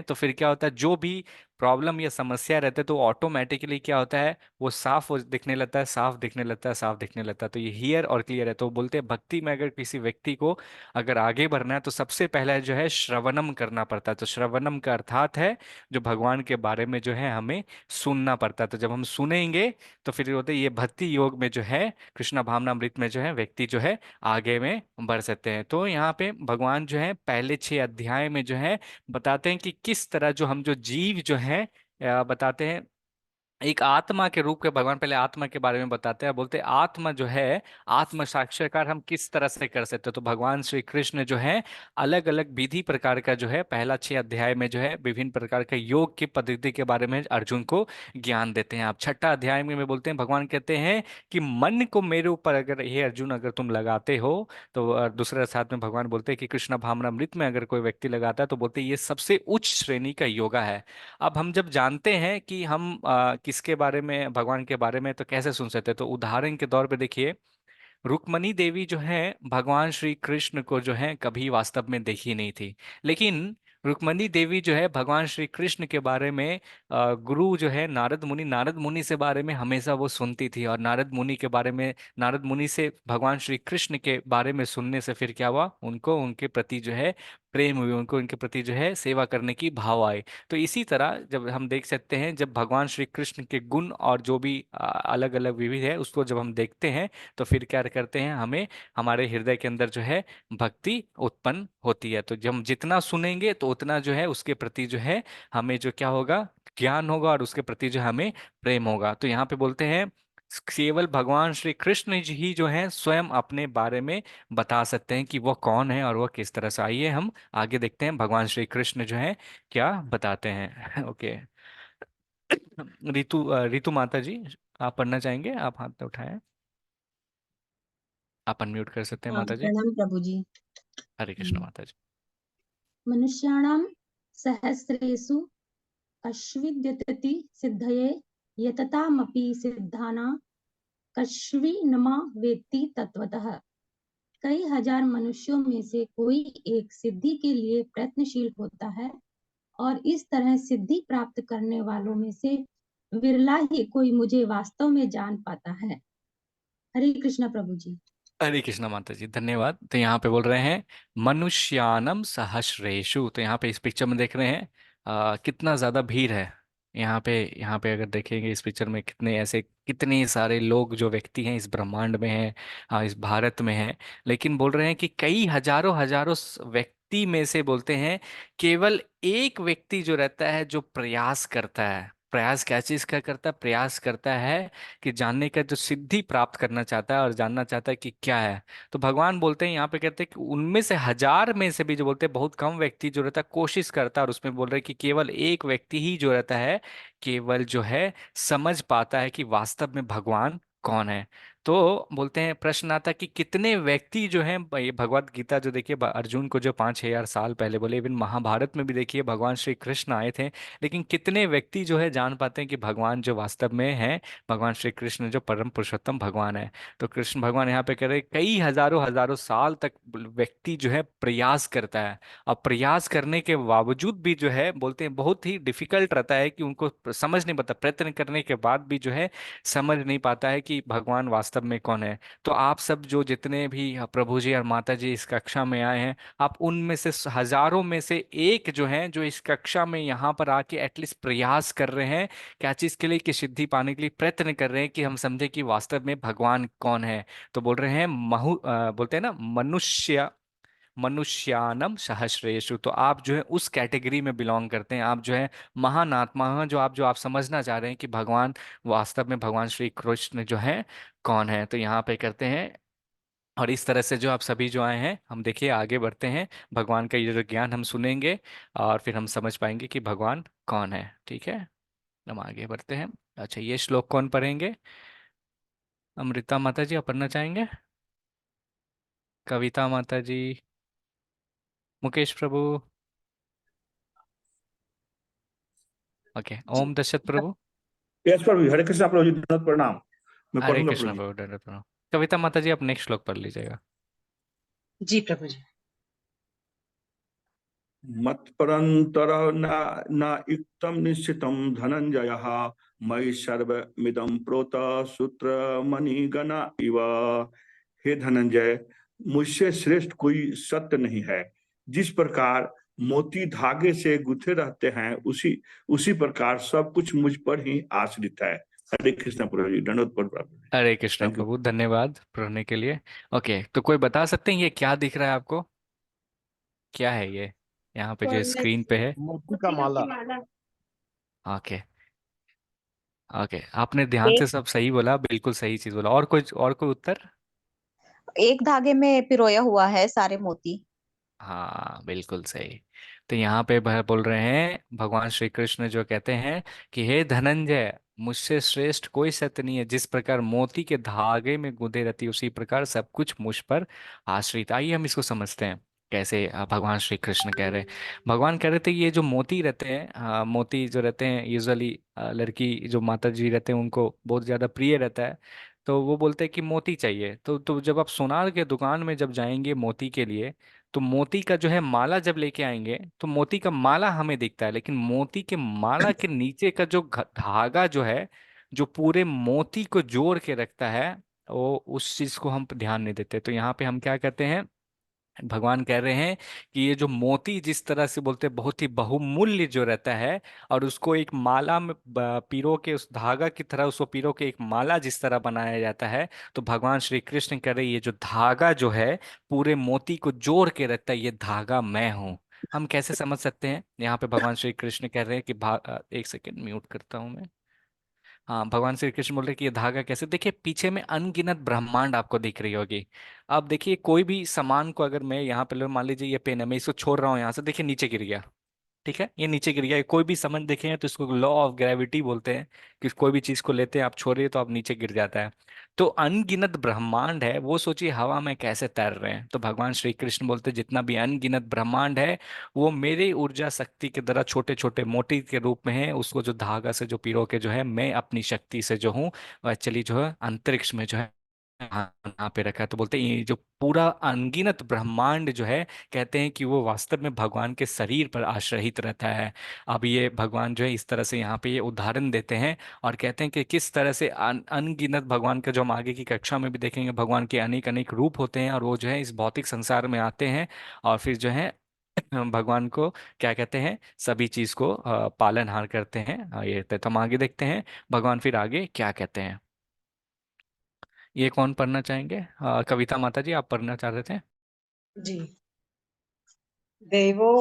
तो फिर क्या होता है जो भी प्रॉब्लम या समस्या रहते हैं तो ऑटोमेटिकली क्या होता है वो साफ दिखने लगता है, साफ दिखने लगता है, साफ दिखने लगता है। तो ये हियर और क्लियर है। तो बोलते हैं भक्ति में अगर किसी व्यक्ति को अगर आगे बढ़ना है तो सबसे पहले जो है श्रवणम करना पड़ता है। तो श्रवणम का अर्थात है जो भगवान के बारे में जो है हमें सुनना पड़ता है। तो जब हम सुनेंगे तो फिर होते ये भक्ति योग में जो है कृष्णा भावनामृत में जो है व्यक्ति जो है आगे में बढ़ सकते हैं। तो यहाँ पे भगवान जो है पहले 6 अध्याय में जो है बताते हैं कि किस तरह जो हम जो जीव जो है बताते हैं एक आत्मा के रूप के भगवान पहले आत्मा के बारे में बताते हैं। बोलते हैं आत्मा जो है आत्म साक्षात्कार हम किस तरह से कर सकते हैं। तो भगवान श्री कृष्ण जो है अलग अलग विधि प्रकार का जो है पहला 6 अध्याय में जो है विभिन्न प्रकार के योग की पद्धति के बारे में अर्जुन को ज्ञान देते हैं। आप छठा अध्याय में बोलते हैं भगवान कहते हैं कि मन को मेरे ऊपर अगर हे अर्जुन अगर तुम लगाते हो तो दूसरे साथ में भगवान बोलते हैं कि कृष्ण भावनामृत में अगर कोई व्यक्ति लगाता है तो बोलते हैं ये सबसे उच्च श्रेणी का योगा है। अब हम जब जानते हैं कि हम किसके बारे में भगवान के बारे में तो कैसे सुन सकते हैं। तो उदाहरण के तौर पे देखिए रुक्मणी देवी जो है भगवान श्री कृष्ण को जो है कभी वास्तव में देखी नहीं थी, लेकिन रुक्मणी देवी जो है भगवान श्री कृष्ण के बारे में गुरु जो है नारद मुनि से बारे में हमेशा वो सुनती थी। और नारद मुनि के बारे में नारद मुनि से भगवान श्री कृष्ण के बारे में सुनने से फिर क्या हुआ उनको उनके प्रति जो है प्रेम हुई, उनको उनके प्रति जो है सेवा करने की भाव आए। तो इसी तरह जब हम देख सकते हैं जब भगवान श्री कृष्ण के गुण और जो भी अलग अलग विविध है उसको जब हम देखते हैं तो फिर क्या करते हैं हमें हमारे हृदय के अंदर जो है भक्ति उत्पन्न होती है। तो जब हम जितना सुनेंगे तो उतना जो है उसके प्रति जो है हमें जो क्या होगा ज्ञान होगा और उसके प्रति जो हमें प्रेम होगा। तो यहाँ पे बोलते हैं केवल भगवान श्री कृष्ण जी ही जो है स्वयं अपने बारे में बता सकते हैं कि वो कौन है और वो किस तरह से। आइए हम आगे देखते हैं भगवान श्री कृष्ण जो है क्या बताते हैं। ओके। रितु माता जी आप पढ़ना चाहेंगे, आप हाथ उठाएं, आप अनम्यूट कर सकते हैं हाँ, माता जी। प्रणाम प्रभु जी। हरे कृष्ण माता जी। मनुष्याणां सहस्रेषु कश्चिद्यतति सिद्धये यततामपि सिद्धानां कश्चिन्नमा वेत्ति तत्वतः। कई हजार मनुष्यों में से कोई एक सिद्धि के लिए प्रयत्नशील होता है और इस तरह सिद्धि प्राप्त करने वालों में से विरला ही कोई मुझे वास्तव में जान पाता है। हरे कृष्णा प्रभु जी। हरे कृष्णा माता जी, धन्यवाद। तो यहाँ पे बोल रहे हैं मनुष्यानम सहस्रेषु। तो यहाँ पे इस पिक्चर में देख रहे हैं कितना ज्यादा भीड़ है। यहाँ पे अगर देखेंगे इस पिक्चर में कितने ऐसे कितने सारे लोग जो व्यक्ति हैं इस ब्रह्मांड में हैं, इस भारत में हैं। लेकिन बोल रहे हैं कि कई हजारों हजारों व्यक्ति में से बोलते हैं केवल एक व्यक्ति जो रहता है जो प्रयास करता है। प्रयास क्या चीज का करता है? प्रयास करता है कि जानने का, जो सिद्धि प्राप्त करना चाहता है और जानना चाहता है कि क्या है। तो भगवान बोलते हैं यहाँ पे, कहते हैं कि उनमें से हजार में से भी जो बोलते हैं बहुत कम व्यक्ति जो रहता है कोशिश करता है, और उसमें बोल रहे हैं कि केवल एक व्यक्ति ही जो रहता है केवल जो है समझ पाता है कि वास्तव में भगवान कौन है। तो बोलते हैं, प्रश्न आता है कि कितने व्यक्ति जो हैं, ये भगवत गीता जो देखिए अर्जुन को जो 5,000 साल पहले बोले, इवन महाभारत में भी देखिए भगवान श्री कृष्ण आए थे। लेकिन कितने व्यक्ति जो है जान पाते हैं कि भगवान जो वास्तव में है भगवान श्री कृष्ण जो परम पुरुषोत्तम भगवान है। तो कृष्ण भगवान यहाँ पे कह रहे हैं कई हजारों हजारों साल तक व्यक्ति जो है प्रयास करता है। और प्रयास करने के बावजूद भी जो है बोलते हैं बहुत ही डिफिकल्ट रहता है कि उनको समझ नहीं पाता, प्रयत्न करने के बाद भी जो है समझ नहीं पाता है कि भगवान वास्तव में कौन है। तो आप सब जो जितने भी प्रभु जी और माता जी इस कक्षा में आए हैं, आप उनमें से हजारों में से एक जो हैं जो इस कक्षा में यहाँ पर आके एटलीस्ट प्रयास कर रहे हैं। क्या चीज के लिए? कि सिद्धि पाने के लिए प्रयत्न कर रहे हैं कि हम समझे कि वास्तव में भगवान कौन है। तो बोल रहे हैं बोलते हैं ना मनुष्यानम सहस्रेषु। तो आप जो है उस कैटेगरी में बिलोंग करते हैं। आप जो है महान आत्मा हैं, जो आप समझना चाह रहे हैं कि भगवान वास्तव में भगवान श्री कृष्ण जो है कौन है। तो यहाँ पे करते हैं, और इस तरह से जो आप सभी जो आए हैं, हम देखिए आगे बढ़ते हैं। भगवान का ये जो ज्ञान हम सुनेंगे और फिर हम समझ पाएंगे कि भगवान कौन है। ठीक है, हम आगे बढ़ते हैं। अच्छा, ये श्लोक कौन पढ़ेंगे? अमृता माता जी, आप पढ़ना चाहेंगे? कविता माता जी, मुकेश प्रभु। ओके, जी ओम दशरथ प्रभु। यश प्रभु हरे कृष्ण प्रभु जी दंडवत प्रणाम। मैं हरे पढ़ूंगा प्रभु कृष्ण जी। प्रभु, दंडवत प्रणाम। कविता माता जी, आप नेक्स्ट श्लोक पढ़ लीजिएगा। जी प्रभु जी। मत्परंतर न न इक्तम निश्चितम धनंजय मयि सर्वमिदं प्रोत सूत्र मणिगण इव। हे धनंजय, मुझसे श्रेष्ठ कोई सत्य नहीं है। जिस प्रकार मोती धागे से गुथे रहते हैं उसी उसी प्रकार सब कुछ मुझ पर ही आश्रित है। हरे कृष्ण प्रभु जी दंडवत प्रणाम। हरे कृष्ण थैंक यू। प्रभु, धन्यवाद पढ़ने के लिए। ओके, तो कोई बता सकते हैं ये क्या दिख रहा है आपको? क्या है ये यहाँ पे जो स्क्रीन पे है? मोती का माला। ओके। ओके, आपने ध्यान से एक सब सही बोला, बिल्कुल सही चीज बोला। और कोई उत्तर? एक धागे में पिरोया हुआ है सारे मोती। हाँ, बिल्कुल सही। तो यहाँ पे बोल रहे हैं भगवान श्री कृष्ण जो कहते हैं कि हे धनंजय, मुझसे श्रेष्ठ कोई सत्य नहीं है। जिस प्रकार मोती के धागे में गुंथे रहती है उसी प्रकार सब कुछ मुझ पर आश्रित। आइए हम इसको समझते हैं कैसे भगवान श्री कृष्ण कह रहे हैं। भगवान कह रहे थे ये जो मोती रहते हैं, मोती जो रहते हैं यूजुअली लड़की जो माता जी रहते हैं उनको बहुत ज्यादा प्रिय रहता है। तो वो बोलते हैं कि मोती चाहिए। तो जब आप सोनार के दुकान में जब जाएंगे मोती के लिए, तो मोती का जो है माला जब लेके आएंगे तो मोती का माला हमें दिखता है, लेकिन मोती के माला के नीचे का जो धागा जो है, जो पूरे मोती को जोड़ के रखता है, वो उस चीज को हम ध्यान नहीं देते। तो यहाँ पे हम क्या करते हैं, भगवान कह रहे हैं कि ये जो मोती जिस तरह से बोलते हैं बहुत ही बहुमूल्य जो रहता है, और उसको एक माला में पीरो के उस धागा की तरह उसको पीरो के एक माला जिस तरह बनाया जाता है। तो भगवान श्री कृष्ण कह रहे हैं ये जो धागा जो है पूरे मोती को जोड़ के रखता है, ये धागा मैं हूँ। हम कैसे समझ सकते हैं? यहाँ पे भगवान श्री कृष्ण कह रहे हैं कि एक सेकेंड म्यूट करता हूँ मैं। हाँ, भगवान श्री कृष्ण बोल रहे कि ये धागा कैसे, देखिए पीछे में अनगिनत ब्रह्मांड आपको दिख रही होगी। अब देखिए कोई भी सामान को अगर मैं यहाँ पे मान लीजिए ये पेन है, मैं इसको छोड़ रहा हूँ यहाँ से, देखिए नीचे गिर गया। ठीक है, ये नीचे गिर गया। कोई भी सामान देखें तो इसको लॉ ऑफ ग्रेविटी बोलते हैं कि कोई भी चीज को लेते हैं आप छोड़िए तो आप नीचे गिर जाता है। तो अनगिनत ब्रह्मांड है, वो सोचिए हवा में कैसे तैर रहे हैं। तो भगवान श्री कृष्ण बोलते हैं जितना भी अनगिनत ब्रह्मांड है वो मेरे ऊर्जा शक्ति के द्वारा छोटे छोटे मोती के रूप में है। उसको जो धागा से जो पिरो के जो है मैं अपनी शक्ति से जो हूँ, वह चली जो है अंतरिक्ष में जो है यहाँ पे रखा है। तो बोलते हैं ये जो पूरा अनगिनत ब्रह्मांड जो है, कहते हैं कि वो वास्तव में भगवान के शरीर पर आश्रित रहता है। अब ये भगवान जो है इस तरह से यहाँ पे ये उदाहरण देते हैं और कहते हैं कि किस तरह से अनगिनत भगवान का, जो हम आगे की कक्षा में भी देखेंगे, भगवान के अनेक अनेक रूप होते हैं और वो जो है इस भौतिक संसार में आते हैं और फिर जो है भगवान को क्या कहते हैं, सभी चीज को पालनहार करते हैं। ये तो हम आगे देखते हैं भगवान फिर आगे क्या कहते हैं। ये कौन पढ़ना चाहेंगे? कविता माता जी, आप पढ़ना चाह रहे थे। जी। देवो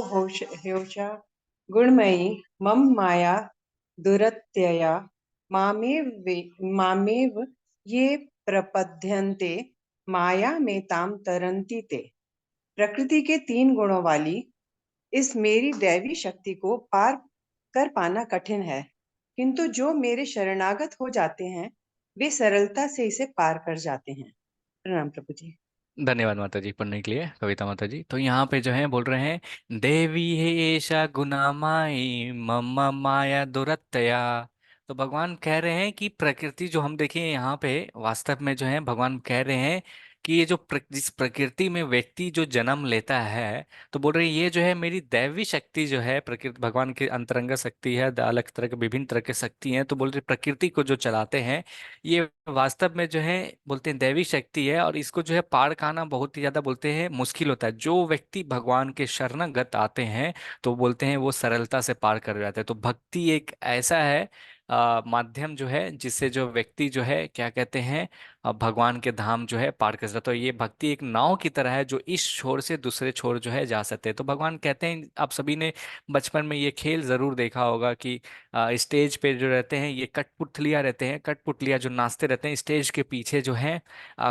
ह्योषा गुणमयी मम माया दुरत्यया मामेव ये प्रपद्यन्ते माया में ताम तरन्ति ते। प्रकृति के 3 गुणों वाली इस मेरी दैवी शक्ति को पार कर पाना कठिन है, किंतु जो मेरे शरणागत हो जाते हैं वे सरलता से इसे पार कर जाते हैं। प्रणाम प्रभु जी। धन्यवाद माता जी पढ़ने के लिए, कविता माता जी। तो यहाँ पे जो है बोल रहे हैं, देवी है एषा गुनामाई मम माया दुरत्यया। तो भगवान कह रहे हैं कि प्रकृति जो हम देखें यहाँ पे, वास्तव में जो है भगवान कह रहे हैं कि ये जो जिस प्रकृति में व्यक्ति जो जन्म लेता है, तो बोल रहे हैं ये जो है मेरी दैवी शक्ति जो है, प्रकृति भगवान की अंतरंग शक्ति है, अलग तरह के विभिन्न तरह की शक्ति हैं। तो बोल रहे प्रकृति को जो चलाते हैं ये वास्तव में जो है बोलते हैं दैवी शक्ति है, और इसको जो है पार करना बहुत ही ज्यादा बोलते हैं मुश्किल होता है। जो व्यक्ति भगवान के शरणागत आते हैं तो बोलते हैं वो सरलता से पार कर जाते हैं। तो भक्ति एक ऐसा है माध्यम जो है जिससे जो व्यक्ति जो है क्या कहते हैं भगवान के धाम जो है पार कर सकता है। तो ये भक्ति एक नाव की तरह है जो इस छोर से दूसरे छोर जो है जा सकते हैं। तो भगवान कहते हैं, आप सभी ने बचपन में ये खेल जरूर देखा होगा कि स्टेज पे जो रहते हैं ये कठपुतलियाँ रहते हैं, कठपुतलियाँ जो नाचते रहते हैं, स्टेज के पीछे जो है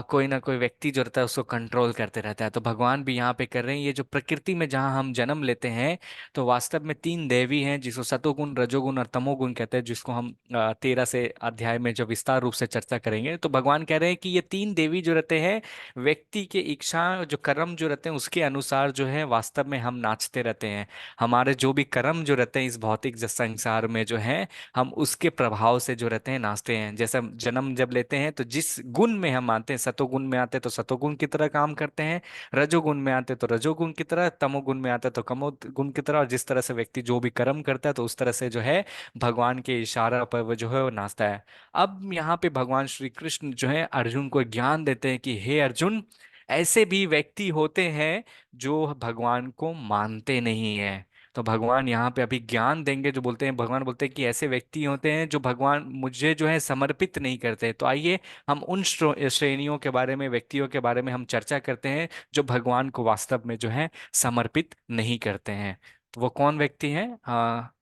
कोई ना कोई व्यक्ति जो रहता है उसको कंट्रोल करते रहता है। तो भगवान भी यहाँ पे कर रहे हैं, ये जो प्रकृति में जहाँ हम जन्म लेते हैं तो वास्तव में 3 देवी हैं जिसको सतोगुण, रजोगुण और तमोगुण कहते हैं, जिसको हम 13 से अध्याय में जो विस्तार रूप से चर्चा करेंगे। तो भगवान कह रहे हैं कि ये 3 देवी जो रहते हैं व्यक्ति के इच्छा जो कर्म जो रहते हैं उसके अनुसार जो है वास्तव में हम नाचते रहते हैं। हमारे जो भी कर्म जो रहते हैं इस भौतिक संसार में जो है हम उसके प्रभाव से जो रहते हैं नाचते हैं। जैसे हम जन्म जब लेते हैं तो जिस गुण में हम आते हैं, सतोगुण में आते हैं तो सतोगुण की तरह काम करते हैं, रजोगुण में आते हैं तो रजोगुण की तरह, तमोगुण में आते हैं तो कमोगुण की तरह। और जिस तरह से व्यक्ति जो भी कर्म करता है तो उस तरह से जो है भगवान के इशारा पर वो जो है वो नाचता है। अब यहाँ पे भगवान श्री कृष्ण जो है अर्जुन को ज्ञान देते हैं कि हे अर्जुन, ऐसे भी व्यक्ति होते हैं जो भगवान को मानते नहीं है। तो भगवान यहाँ पे अभी ज्ञान देंगे, जो बोलते हैं, भगवान बोलते हैं कि ऐसे व्यक्ति होते हैं जो भगवान मुझे जो है समर्पित नहीं करते। तो आइए हम उन श्रेणियों के बारे में, व्यक्तियों के बारे में हम चर्चा करते हैं जो भगवान को वास्तव में जो है समर्पित नहीं करते हैं। तो वो कौन व्यक्ति हैं,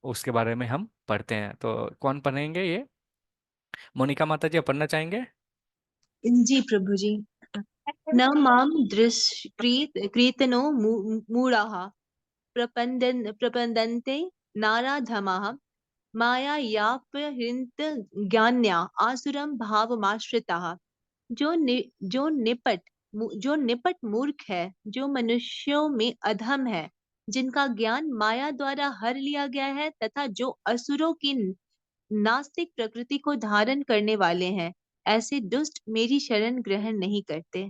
उसके बारे में हम पढ़ते हैं। तो कौन पढ़ेंगे ये? मोनिका माता जी, आप पढ़ना चाहेंगे? जी प्रभु जी। न माम दृष्कृतनो मूढ़ाः प्रपद्यन्ते नाराधमाः मायायापहृत ज्ञान्या आसुरं भावमाश्रिताः। जो निपट मूर्ख है, जो मनुष्यों में अधम है, जिनका ज्ञान माया द्वारा हर लिया गया है, तथा जो असुरों की नास्तिक प्रकृति को धारण करने वाले हैं, ऐसे दुष्ट मेरी शरण ग्रहण नहीं करते।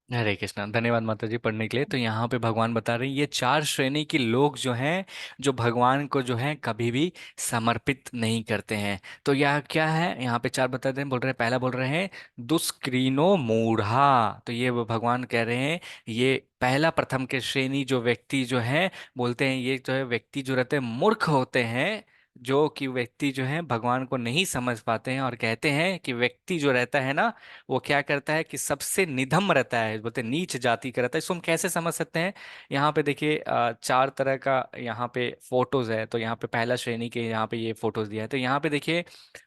हरे कृष्णा, धन्यवाद माता जी पढ़ने के लिए। तो यहाँ पे भगवान बता रहे हैं ये 4 श्रेणी के लोग जो हैं जो भगवान को जो है कभी भी समर्पित नहीं करते हैं। तो यह क्या है, यहाँ पे 4 बताते हैं। बोल रहे हैं, पहला बोल रहे हैं दुष्कृनो मूढ़ा। तो ये वो भगवान कह रहे हैं ये पहला प्रथम के श्रेणी जो व्यक्ति जो है, बोलते हैं ये जो है व्यक्ति जो रहते हैं मूर्ख होते हैं, जो कि व्यक्ति जो है भगवान को नहीं समझ पाते हैं। और कहते हैं कि व्यक्ति जो रहता है ना वो क्या करता है कि सबसे निधम रहता है, बोलते हैं नीच जाति का रहता है। इसको हम कैसे समझ सकते हैं? यहाँ पे देखिए 4 तरह का यहाँ पे फोटोज है। तो यहाँ पे पहला श्रेणी के यहाँ पे ये फोटोज दिया है। तो यहाँ पे देखिए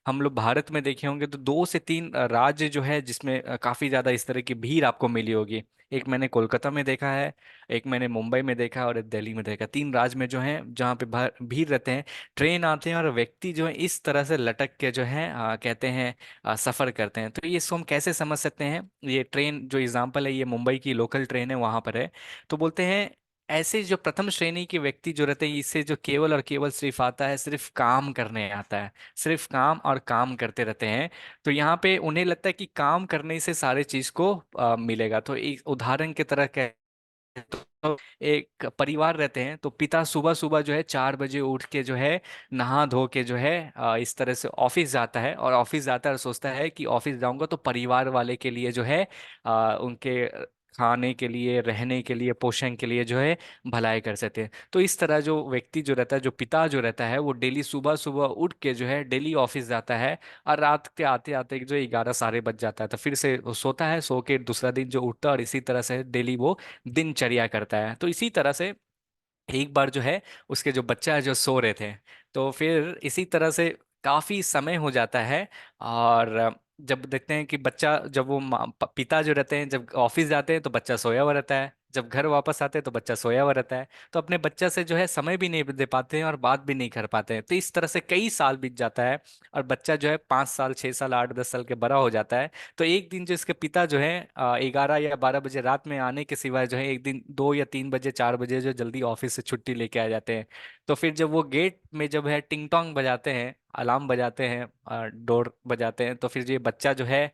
हम लोग भारत में देखे होंगे तो 2 से 3 राज्य जो है जिसमें काफी ज्यादा इस तरह की भीड़ आपको मिली होगी। एक मैंने कोलकाता में देखा है, एक मैंने मुंबई में देखा और एक दिल्ली में देखा। 3 राज्य में जो है जहाँ पे भीड़ रहते हैं, ट्रेन आते हैं और व्यक्ति जो है इस तरह से लटक के जो है कहते हैं सफर करते हैं। तो ये इसको हम कैसे समझ सकते हैं? ये ट्रेन जो एग्जांपल है ये मुंबई की लोकल ट्रेन है, वहां पर है। तो बोलते हैं ऐसे जो प्रथम श्रेणी के व्यक्ति जो रहते हैं, इससे जो केवल और केवल सिर्फ आता है, सिर्फ काम करने आता है, सिर्फ काम और काम करते रहते हैं। तो यहाँ पे उन्हें लगता है कि काम करने से सारे चीज को मिलेगा। तो एक उदाहरण की तरह कह, तो एक परिवार रहते हैं, तो पिता सुबह सुबह जो है 4 बजे उठ के जो है नहा धो के जो है इस तरह से ऑफिस जाता है, और ऑफिस जाता है और सोचता है कि ऑफिस जाऊंगा तो परिवार वाले के लिए जो है उनके खाने के लिए, रहने के लिए, पोषण के लिए जो है भलाई कर सकते हैं। तो इस तरह जो व्यक्ति जो रहता है, जो पिता जो रहता है, वो डेली सुबह सुबह उठ के जो है डेली ऑफिस जाता है, और रात के आते आते जो 11 साढ़े बज जाता है, तो फिर से वो सोता है, सो के दूसरा दिन जो उठता है, और इसी तरह से डेली वो दिनचर्या करता है। तो इसी तरह से एक बार जो है उसके जो बच्चा है जो सो रहे थे, तो फिर इसी तरह से काफी समय हो जाता है। और जब देखते हैं कि बच्चा, जब वो पिता जो रहते हैं जब ऑफिस जाते हैं तो बच्चा सोया हुआ रहता है, जब घर वापस आते हैं तो बच्चा सोया हुआ रहता है। तो अपने बच्चा से जो है समय भी नहीं दे पाते हैं और बात भी नहीं कर पाते हैं। तो इस तरह से कई साल बीत जाता है, और बच्चा जो है 5 साल, 6 साल, 8 10 साल के बड़ा हो जाता है। तो एक दिन जो इसके पिता जो है 11 या 12 बजे रात में आने के सिवाय जो है एक दिन 2 या 3 बजे, 4 बजे जो जल्दी ऑफिस से छुट्टी लेके आ जाते हैं। तो फिर जब वो गेट में जब है टिंग टोंग बजाते हैं, अलार्म बजाते हैं, डोर बजाते हैं, तो फिर ये बच्चा जो है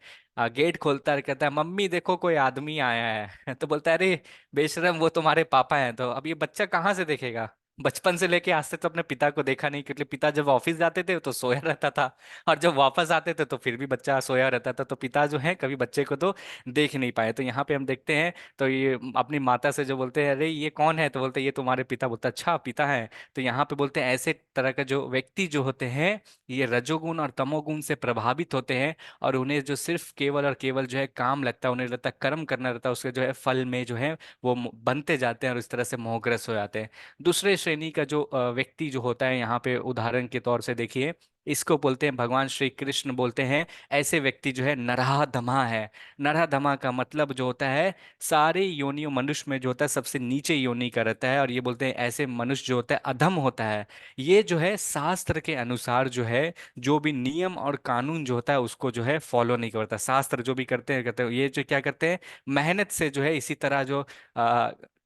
गेट खोलता है और कहता है, मम्मी देखो कोई आदमी आया है। तो बोलता है, अरे बेशरम, वो तुम्हारे पापा हैं। तो अब ये बच्चा कहाँ से देखेगा? बचपन से लेके आज तक तो अपने पिता को देखा नहीं, क्योंकि पिता जब ऑफिस जाते थे तो सोया रहता था, और जब वापस आते थे तो फिर भी बच्चा सोया रहता था। तो पिता जो है कभी बच्चे को तो देख नहीं पाए। तो यहाँ पे हम देखते हैं, तो ये अपनी माता से जो बोलते हैं, अरे ये कौन है? तो बोलते हैं, ये तुम्हारे पिता। बोलता अच्छा पिता है। तो यहाँ पे बोलते हैं ऐसे तरह का जो व्यक्ति जो होते हैं, ये रजोगुण और तमोगुण से प्रभावित होते हैं, और उन्हें जो सिर्फ केवल और केवल जो है काम लगता है, उन्हें लगता है कर्म करना रहता है, उसके जो है फल में जो है वो बनते जाते हैं, और इस तरह से मोहग्रस्त हो जाते हैं। दूसरे श्रेणी का जो व्यक्ति जो होता है, यहाँ पे उदाहरण के तौर से देखिए, इसको बोलते हैं, भगवान श्री कृष्ण बोलते हैं, ऐसे व्यक्ति जो है नराधमा है। नराधमा का मतलब जो होता है, सारे योनियों मनुष्य में जो होता है सबसे नीचे योनि का रहता है, और ये बोलते हैं ऐसे मनुष्य जो होता है अधम होता है। ये जो है शास्त्र के अनुसार जो है जो भी नियम और कानून जो होता है उसको जो है फॉलो नहीं करता। शास्त्र जो भी करते हैं, ये जो क्या करते हैं, मेहनत से जो है इसी तरह जो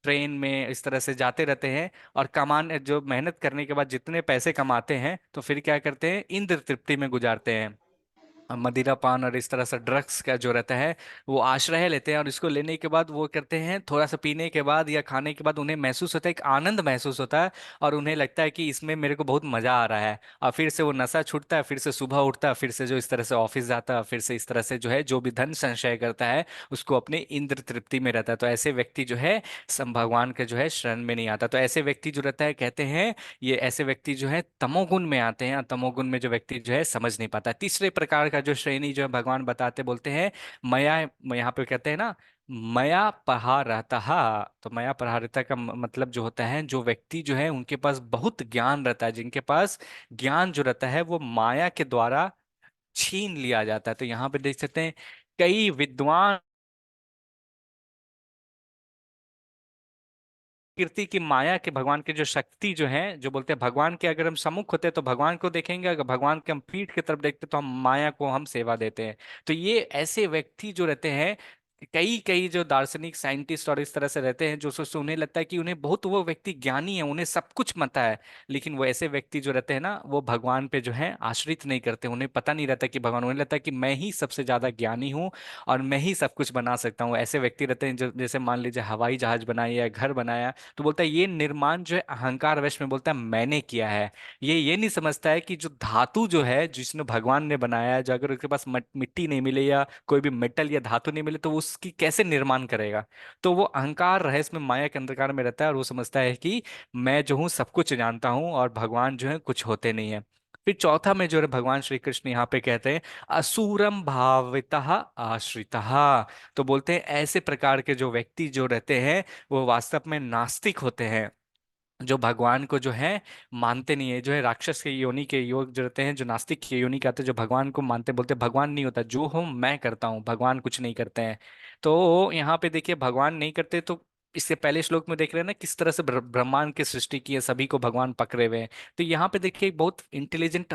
ट्रेन में इस तरह से जाते रहते हैं, और कमान जो मेहनत करने के बाद जितने पैसे कमाते हैं, तो फिर क्या करते हैं, इंद्र तृप्ति में गुजारते हैं। मदिरा पान और इस तरह से ड्रग्स का जो रहता है वो आश्रय लेते हैं, और इसको लेने के बाद वो करते हैं, थोड़ा सा पीने के बाद या खाने के बाद उन्हें महसूस होता है, एक आनंद महसूस होता है, और उन्हें लगता है कि इसमें मेरे को बहुत मजा आ रहा है। और फिर से वो नशा छूटता है, फिर से सुबह उठता है, फिर से जो इस तरह से ऑफिस जाता है, फिर से इस तरह से जो है जो भी धन संचय करता है उसको अपने इंद्र तृप्ति में रहता है। तो ऐसे व्यक्ति जो है भगवान के जो है शरण में नहीं आता। तो ऐसे व्यक्ति जो रहता है, कहते हैं ये ऐसे व्यक्ति जो है तमोगुण में आते हैं, और तमोगुण में जो व्यक्ति जो है समझ नहीं पाता। तीसरे प्रकार का जो श्रेणी जो है भगवान बताते, बोलते हैं मया, यहाँ पे कहते हैं ना, मया पहारतः। तो मया पहारतः का मतलब जो होता है, जो व्यक्ति जो है उनके पास बहुत ज्ञान रहता है, जिनके पास ज्ञान जो रहता है वो माया के द्वारा छीन लिया जाता है। तो यहाँ पे देख सकते हैं कई विद्वान प्रकृति की माया के, भगवान की जो शक्ति जो है, जो बोलते हैं भगवान के अगर हम सम्मुख होते हैं तो भगवान को देखेंगे, अगर भगवान के हम पीठ की तरफ देखते हैं तो हम माया को हम सेवा देते हैं। तो ये ऐसे व्यक्ति जो रहते हैं, कई कई जो दार्शनिक साइंटिस्ट और इस तरह से रहते हैं, जो सोचते उन्हें लगता है कि उन्हें बहुत, वो व्यक्ति ज्ञानी है, उन्हें सब कुछ पता है। लेकिन वो ऐसे व्यक्ति जो रहते हैं ना, वो भगवान पे जो है आश्रित नहीं करते, उन्हें पता नहीं रहता कि भगवान, उन्हें लगता है कि मैं ही सबसे ज्यादा ज्ञानी हूँ और मैं ही सब कुछ बना सकता हूँ। ऐसे व्यक्ति रहते हैं जो, जैसे मान लीजिए हवाई जहाज बनाया या घर बनाया, तो बोलता है ये निर्माण जो है अहंकार वश में, बोलता है मैंने किया है। ये नहीं समझता है कि जो धातु जो है जिसने भगवान ने बनाया है, जो अगर उसके पास मिट्टी नहीं मिले या कोई भी मेटल या धातु नहीं मिले तो वो उसकी कैसे निर्माण करेगा। तो वो अहंकार रहस्य में, माया के अंधकार में रहता है, और वो समझता है कि मैं जो हूँ सब कुछ जानता हूँ और भगवान जो है कुछ होते नहीं है। फिर चौथा में जो है भगवान श्री कृष्ण यहाँ पे कहते हैं, असुरम भावितः आश्रितः। तो बोलते हैं ऐसे प्रकार के जो व्यक्ति जो रहते हैं वो वास्तव में नास्तिक होते हैं, जो भगवान को जो है मानते नहीं है, जो है राक्षस के योनि के योग जो रहते हैं, जो नास्तिक के योनि के आते हैं, जो भगवान को मानते, बोलते भगवान नहीं होता, जो हूँ मैं करता हूँ, भगवान कुछ नहीं करते हैं। तो यहाँ पे देखिए भगवान नहीं करते, तो इससे पहले श्लोक में देख रहे हैं ना किस तरह से ब्रह्मांड की सृष्टि की है, सभी को भगवान पकड़े हुए हैं। तो यहाँ पे देखिए एक बहुत इंटेलिजेंट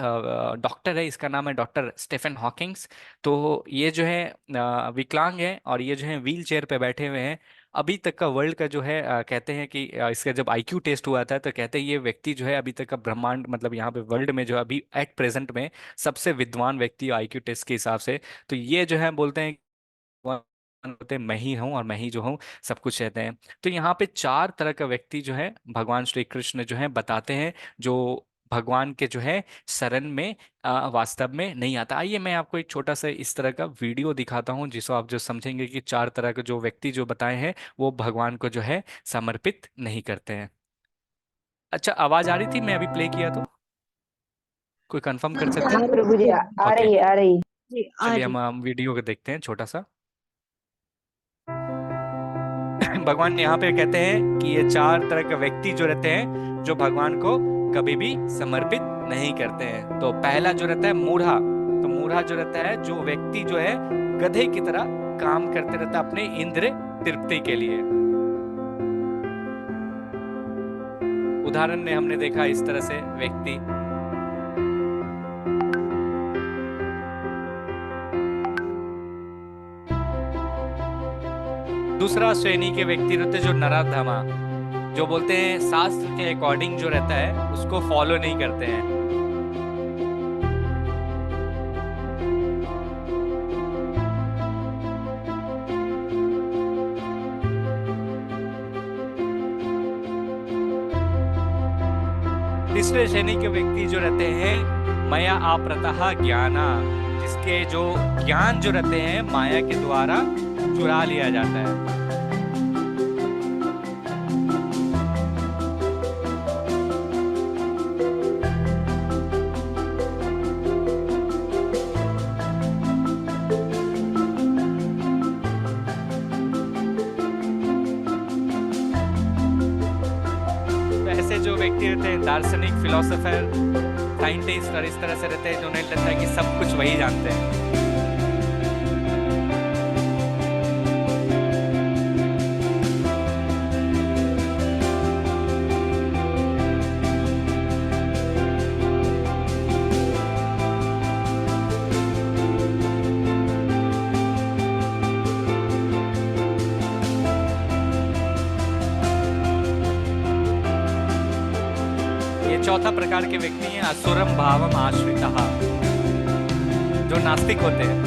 डॉक्टर है, इसका नाम है डॉक्टर स्टीफन हॉकिंग्स। तो ये जो है विकलांग है, और ये जो है व्हील चेयर पे बैठे हुए हैं, अभी तक का वर्ल्ड का जो है कहते हैं कि इसका जब आईक्यू टेस्ट हुआ था तो कहते हैं ये व्यक्ति जो है अभी तक का ब्रह्मांड मतलब यहाँ पे वर्ल्ड में जो अभी एट प्रेजेंट में सबसे विद्वान व्यक्ति आईक्यू टेस्ट के हिसाब से। तो ये जो है बोलते हैं होते हैं मैं ही हूँ और मैं ही जो हूँ सब कुछ रहते हैं। तो यहाँ पे चार तरह का व्यक्ति जो है भगवान श्री कृष्ण जो है बताते हैं जो भगवान के जो है शरण में वास्तव में नहीं आता। आइए मैं आपको एक छोटा सा इस तरह का वीडियो दिखाता हूँ जिसको आप जो समझेंगे कि चार तरह के जो व्यक्ति जो बताए हैं वो भगवान को जो है समर्पित नहीं करते हैं। अच्छा आवाज आ रही थी मैं अभी प्ले किया तो कोई कंफर्म कर सकता हाँ है? प्रभु जी आ ओके रही है आ रही है। जी आ चलिए रही। हम वीडियो को देखते हैं छोटा सा। भगवान यहाँ पे कहते हैं कि ये चार तरह के व्यक्ति जो रहते हैं जो भगवान को कभी भी समर्पित नहीं करते हैं। तो पहला जो रहता है मूढ़ा। तो मूढ़ा जो रहता है जो व्यक्ति जो है गधे की तरह काम करते रहता है अपने इंद्र तृप्ति के लिए। उदाहरण में हमने देखा इस तरह से व्यक्ति। दूसरा श्रेणी के व्यक्ति रहते हैं जो नराधमा, जो बोलते हैं शास्त्र के अकॉर्डिंग जो रहता है उसको फॉलो नहीं करते हैं। तीसरे श्रेणी के व्यक्ति जो रहते हैं माया आपरतः ज्ञाना, जिसके जो ज्ञान जो रहते हैं माया के द्वारा चुरा लिया जाता है। तो ऐसे जो व्यक्ति रहते हैं दार्शनिक फिलोसोफर साइंटिस्ट और इस तरह से रहते हैं जो उन्हें लगता है कि सब कुछ वही जानते हैं। चौथा प्रकार के व्यक्ति हैं असुरम भावम आश्रितः, जो नास्तिक होते हैं।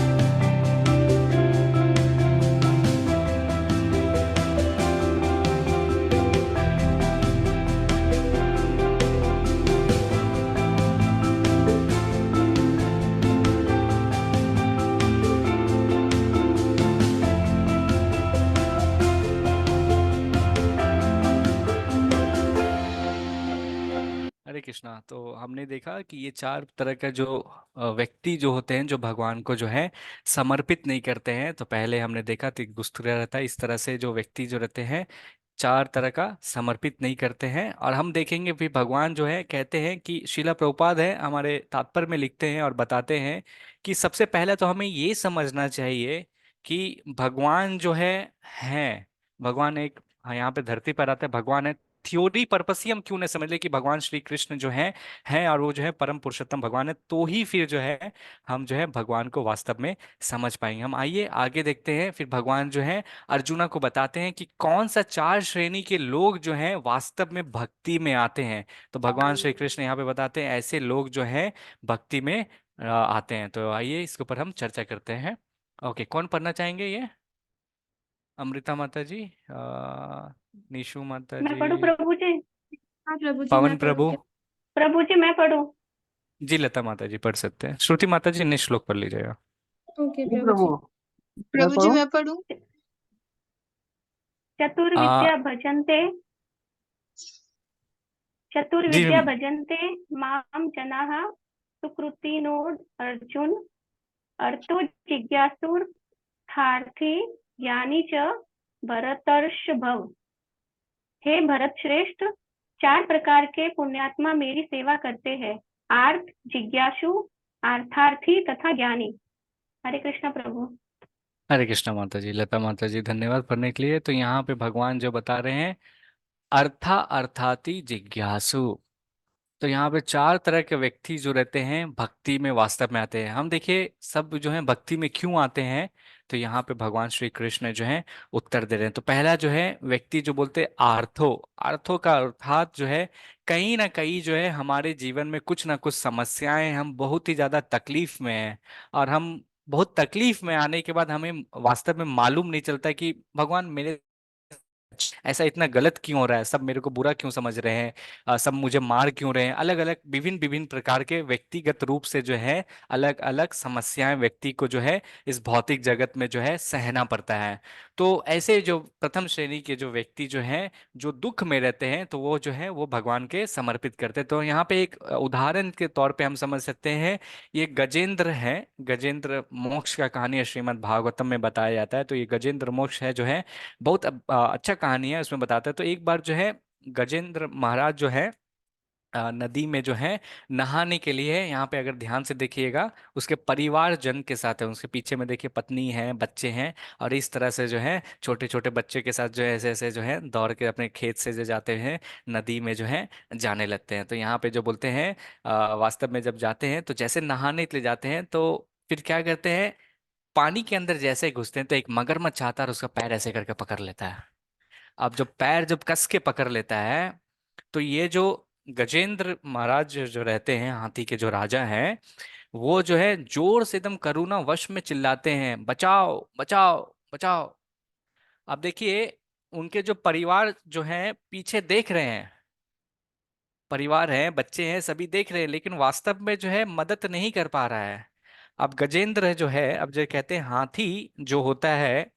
हरे कृष्णा। तो हमने देखा कि ये चार तरह का जो व्यक्ति जो होते हैं जो भगवान को जो है समर्पित नहीं करते हैं। तो पहले हमने देखा तो दूसरा रहता है इस तरह से जो व्यक्ति जो रहते हैं चार तरह का समर्पित नहीं करते हैं। और हम देखेंगे भी भगवान जो है कहते हैं कि शिला प्रभुपाद है हमारे तात्पर्य में लिखते हैं और बताते हैं कि सबसे पहले तो हमें ये समझना चाहिए कि भगवान जो है भगवान एक, हाँ यहाँ पे धरती पर आते हैं भगवान है। थ्योरी पर्पस ही हम क्यों नहीं समझ ले कि भगवान श्री कृष्ण जो है और वो जो है परम पुरुषोत्तम भगवान है, तो ही फिर जो है हम जो है भगवान को वास्तव में समझ पाएंगे। हम आइए आगे देखते हैं। फिर भगवान जो है अर्जुना को बताते हैं कि कौन सा चार श्रेणी के लोग जो हैं वास्तव में भक्ति में आते हैं। तो भगवान श्री कृष्ण यहाँ पे बताते हैं ऐसे लोग जो हैं भक्ति में आते हैं। तो आइए इसके ऊपर हम चर्चा करते हैं। ओके, कौन पढ़ना चाहेंगे ये? अमृता माता जी, निशु माता मैं जी, पढ़ूं प्रभु जी? हाँ प्रभु जी पवन मैं पढ़ूँ प्रभु। क्या? प्रभु जी मैं पढ़ूं? जी लता माता जी पढ़ सकते हैं। श्रुति माता जी ने श्लोक पढ़ लीजिएगा। ओके जी प्रभु प्रभु जी। मैं प्रभु जी पढ़ूं? मैं पढ़ूँ? चतुर्विद्या आ, भजन्ते जी चतुर्विद्या भजन्ते माम जनाः सुकृतिनो अर्जुन अर्थो जिज्ञासुर्थार्थी ज्ञानी च भरतर्षभव। हे भरत श्रेष्ठ, चार प्रकार के पुण्यात्मा मेरी सेवा करते हैं, आर्थ, जिज्ञासु, अर्थार्थी तथा ज्ञानी। हरे कृष्णा प्रभु। हरे कृष्णा माता जी, लता माता जी धन्यवाद पढ़ने के लिए। तो यहाँ पे भगवान जो बता रहे हैं अर्था अर्थाति जिज्ञासु, तो यहाँ पे चार तरह के व्यक्ति जो रहते हैं भक्ति में वास्तव में आते हैं। हम देखिए सब जो है भक्ति में क्यों आते हैं, तो यहाँ पे भगवान श्री कृष्ण जो है उत्तर दे रहे हैं। तो पहला जो है व्यक्ति जो बोलते हैं आर्थो, आर्थो का अर्थात जो है कहीं ना कहीं जो है हमारे जीवन में कुछ ना कुछ समस्याएं, हम बहुत ही ज्यादा तकलीफ में हैं, और हम बहुत तकलीफ में आने के बाद हमें वास्तव में मालूम नहीं चलता कि भगवान मेरे ऐसा इतना गलत क्यों हो रहा है, सब मेरे को बुरा क्यों समझ रहे हैं, सब मुझे मार क्यों रहे हैं। अलग अलग विभिन्न विभिन्न प्रकार के व्यक्तिगत रूप से जो है अलग अलग समस्याएं व्यक्ति को जो है इस भौतिक जगत में जो है सहना पड़ता है। तो ऐसे जो प्रथम श्रेणी के जो व्यक्ति जो हैं जो दुख में रहते हैं, तो वो जो है वो भगवान के समर्पित करते हैं। तो यहाँ पे एक उदाहरण के तौर पे हम समझ सकते हैं, ये गजेंद्र है, गजेंद्र मोक्ष का कहानी है श्रीमद् भागवतम में बताया जाता है। तो ये गजेंद्र मोक्ष है जो है बहुत अच्छा कहानी है, उसमें बताता है। तो एक बार जो है गजेंद्र महाराज जो है नदी में जो है नहाने के लिए, यहाँ पे अगर ध्यान से देखिएगा उसके परिवार जन के साथ है, उसके पीछे में देखिए पत्नी है, बच्चे हैं, और इस तरह से जो है छोटे छोटे बच्चे के साथ जो है ऐसे ऐसे जो है दौड़ के अपने खेत से जो जाते हैं नदी में जो है जाने लगते हैं। तो यहाँ पे जो बोलते हैं वास्तव में जब जाते हैं तो जैसे नहाने के लिए जाते हैं तो फिर क्या करते हैं, पानी के अंदर जैसे ही घुसते हैं तो एक मगरमच्छ आता है और उसका पैर ऐसे करके पकड़ लेता है। अब जब पैर जब कस के पकड़ लेता है, तो ये जो गजेंद्र महाराज जो रहते हैं, हाथी के जो राजा हैं, वो जो है जोर से एकदम करुणा वश में चिल्लाते हैं, बचाओ बचाओ बचाओ। अब देखिए उनके जो परिवार जो हैं पीछे देख रहे हैं, परिवार है, बच्चे हैं, सभी देख रहे हैं, लेकिन वास्तव में जो है मदद नहीं कर पा रहा है। अब गजेंद्र जो है, अब जो कहते हैं हाथी जो होता है,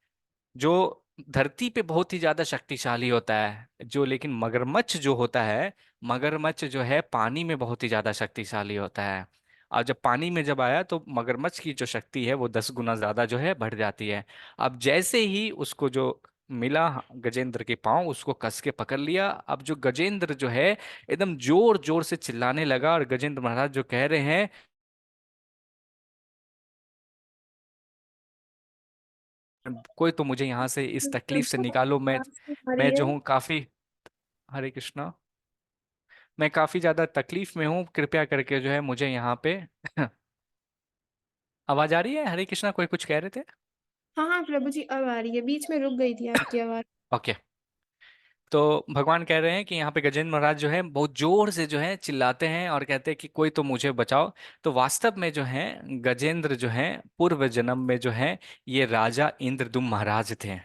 जो धरती पे बहुत ही ज्यादा शक्तिशाली होता है जो, लेकिन मगरमच्छ जो होता है, मगरमच्छ जो है पानी में बहुत ही ज्यादा शक्तिशाली होता है। और जब पानी में जब आया तो मगरमच्छ की जो शक्ति है वो 10 गुना ज्यादा जो है बढ़ जाती है। अब जैसे ही उसको जो मिला गजेंद्र के पांव, उसको कस के पकड़ लिया। अब जो गजेंद्र जो है एकदम जोर जोर से चिल्लाने लगा, और गजेंद्र महाराज जो कह रहे हैं, कोई तो मुझे यहाँ से इस तकलीफ से प्रभु निकालो, मैं आवाज नहीं आ रही मैं है। जो हूँ काफी, हरे कृष्णा, मैं काफी ज्यादा तकलीफ में हूँ, कृपया करके जो है मुझे यहाँ पे आवाज आ रही है? हरे कृष्णा, कोई कुछ कह रहे थे? हाँ हाँ प्रभु जी, अब आ रही है, बीच में रुक गई थी आपकी आवाज। ओके। तो भगवान कह रहे हैं कि यहाँ पे गजेंद्र महाराज जो है बहुत जोर से जो है चिल्लाते हैं और कहते हैं कि कोई तो मुझे बचाओ। तो वास्तव में जो है गजेंद्र जो है पूर्व जन्म में जो है ये राजा इंद्रदुम्न महाराज थे।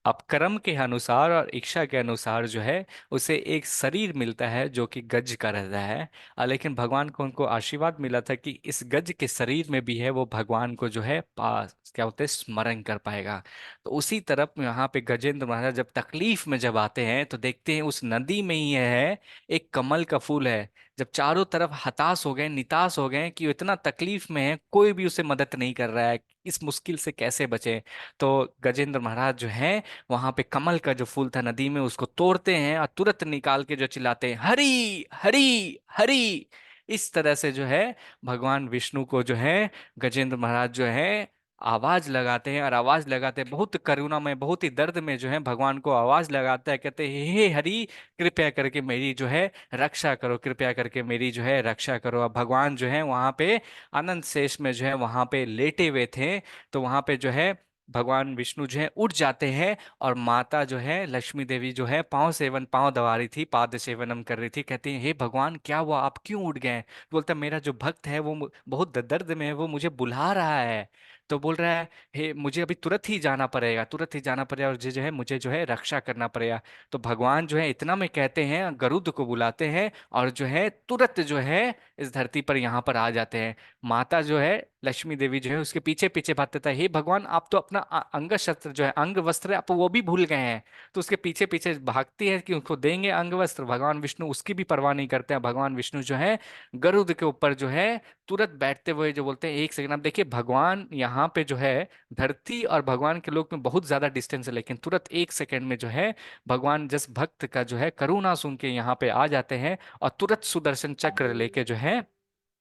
अब कर्म के अनुसार और इच्छा के अनुसार जो है उसे एक शरीर मिलता है जो कि गज का रहता है, लेकिन भगवान को उनको आशीर्वाद मिला था कि इस गज के शरीर में भी है वो भगवान को जो है पास क्या होते हैं स्मरण कर पाएगा। तो उसी तरफ यहाँ पे गजेंद्र महाराज जब तकलीफ में जब आते हैं तो देखते हैं उस नदी में ही है एक कमल का फूल है। जब चारों तरफ हताश हो गए, निताश हो गए कि वो इतना तकलीफ में है, कोई भी उसे मदद नहीं कर रहा है, इस मुश्किल से कैसे बचे, तो गजेंद्र महाराज जो है वहां पे कमल का जो फूल था नदी में उसको तोड़ते हैं और तुरंत निकाल के जो चिल्लाते हैं, हरी हरी हरी। इस तरह से जो है भगवान विष्णु को जो है गजेंद्र महाराज जो है आवाज लगाते हैं, और आवाज लगाते हैं बहुत करुणा में, बहुत ही दर्द में जो है भगवान को आवाज लगाता है, कहते हैं हे हरि, कृपया करके मेरी जो है रक्षा करो, कृपया करके मेरी जो है रक्षा करो। अब भगवान जो है वहां पे अनंत शेष में जो है वहां पे लेटे हुए थे। तो वहां पे जो है भगवान विष्णु जो है उठ जाते हैं, और माता जो है लक्ष्मी देवी जो है पांव दबा रही थी, पाद सेवनम कर रही थी, कहती है हे भगवान क्या हुआ, आप क्यों उठ गए? बोलता मेरा जो भक्त है वो बहुत दर्द में है, वो मुझे बुला रहा है। तो बोल रहा है हे मुझे अभी तुरंत ही जाना पड़ेगा, तुरंत ही जाना पड़ेगा, और जो है मुझे जो है रक्षा करना पड़ेगा। तो भगवान जो है इतना में कहते हैं, गरुड़ को बुलाते हैं, और जो है तुरंत जो है इस धरती पर यहाँ पर आ जाते हैं। माता जो है लक्ष्मी देवी जो है उसके पीछे पीछे भागते था, हे भगवान आप तो अपना अंग शस्त्र जो है अंग वस्त्र आप वो भी भूल गए हैं। तो उसके पीछे पीछे भागती है कि उसको देंगे अंग वस्त्र, भगवान विष्णु उसकी भी परवाह नहीं करते हैं। भगवान विष्णु जो है गरुड़ के ऊपर जो है तुरंत बैठते हुए जो बोलते हैं एक सेकंड। आप देखिए भगवान यहाँ पे जो है धरती और भगवान के लोक में बहुत ज्यादा डिस्टेंस है, लेकिन तुरंत एक सेकंड में जो है भगवान जिस भक्त का जो है करुणा सुन के यहाँ पे आ जाते हैं, और तुरंत सुदर्शन चक्र लेके जो है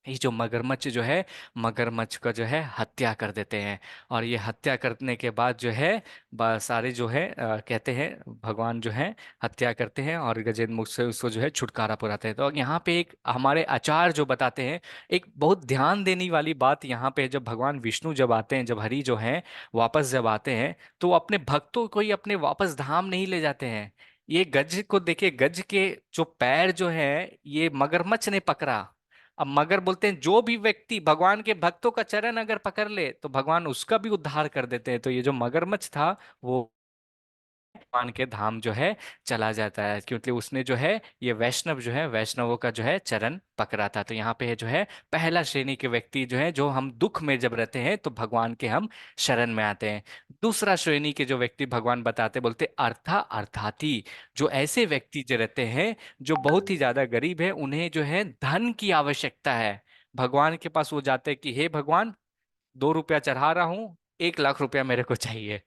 ये जो मगरमच्छ जो है, मगरमच्छ का जो है हत्या कर देते हैं। और ये हत्या करने के बाद जो है सारे जो है कहते हैं भगवान जो है हत्या करते हैं और गजेंद्र मुख से उसको जो है छुटकारा पुराते हैं। तो यहाँ पे एक हमारे आचार्य जो बताते हैं, एक बहुत ध्यान देने वाली बात यहाँ पे है, जब भगवान विष्णु जब आते हैं, जब हरि जो हैं वापस जब आते हैं, तो वो अपने भक्तों को ही अपने वापस धाम नहीं ले जाते हैं। ये गज को देखिए, गज के जो पैर जो है ये मगरमच्छ ने पकड़ा। अब मगर बोलते हैं जो भी व्यक्ति भगवान के भक्तों का चरण अगर पकड़ ले तो भगवान उसका भी उद्धार कर देते हैं। तो ये जो मगरमच्छ था वो भगवान के धाम जो है चला जाता है, क्योंकि उसने जो है ये वैष्णव जो है वैष्णवों का जो है चरण पकड़ा था। तो यहाँ पे है जो है पहला श्रेणी के व्यक्ति जो है, जो हम दुख में जब रहते हैं तो भगवान के हम शरण में आते हैं। दूसरा श्रेणी के जो व्यक्ति भगवान बताते बोलते अर्थाती, जो ऐसे व्यक्ति जो रहते हैं जो बहुत ही ज्यादा गरीब है, उन्हें जो है धन की आवश्यकता है, भगवान के पास वो जाते हैं कि हे भगवान 2 रुपया चढ़ा रहा हूँ, 1 लाख रुपया मेरे को चाहिए।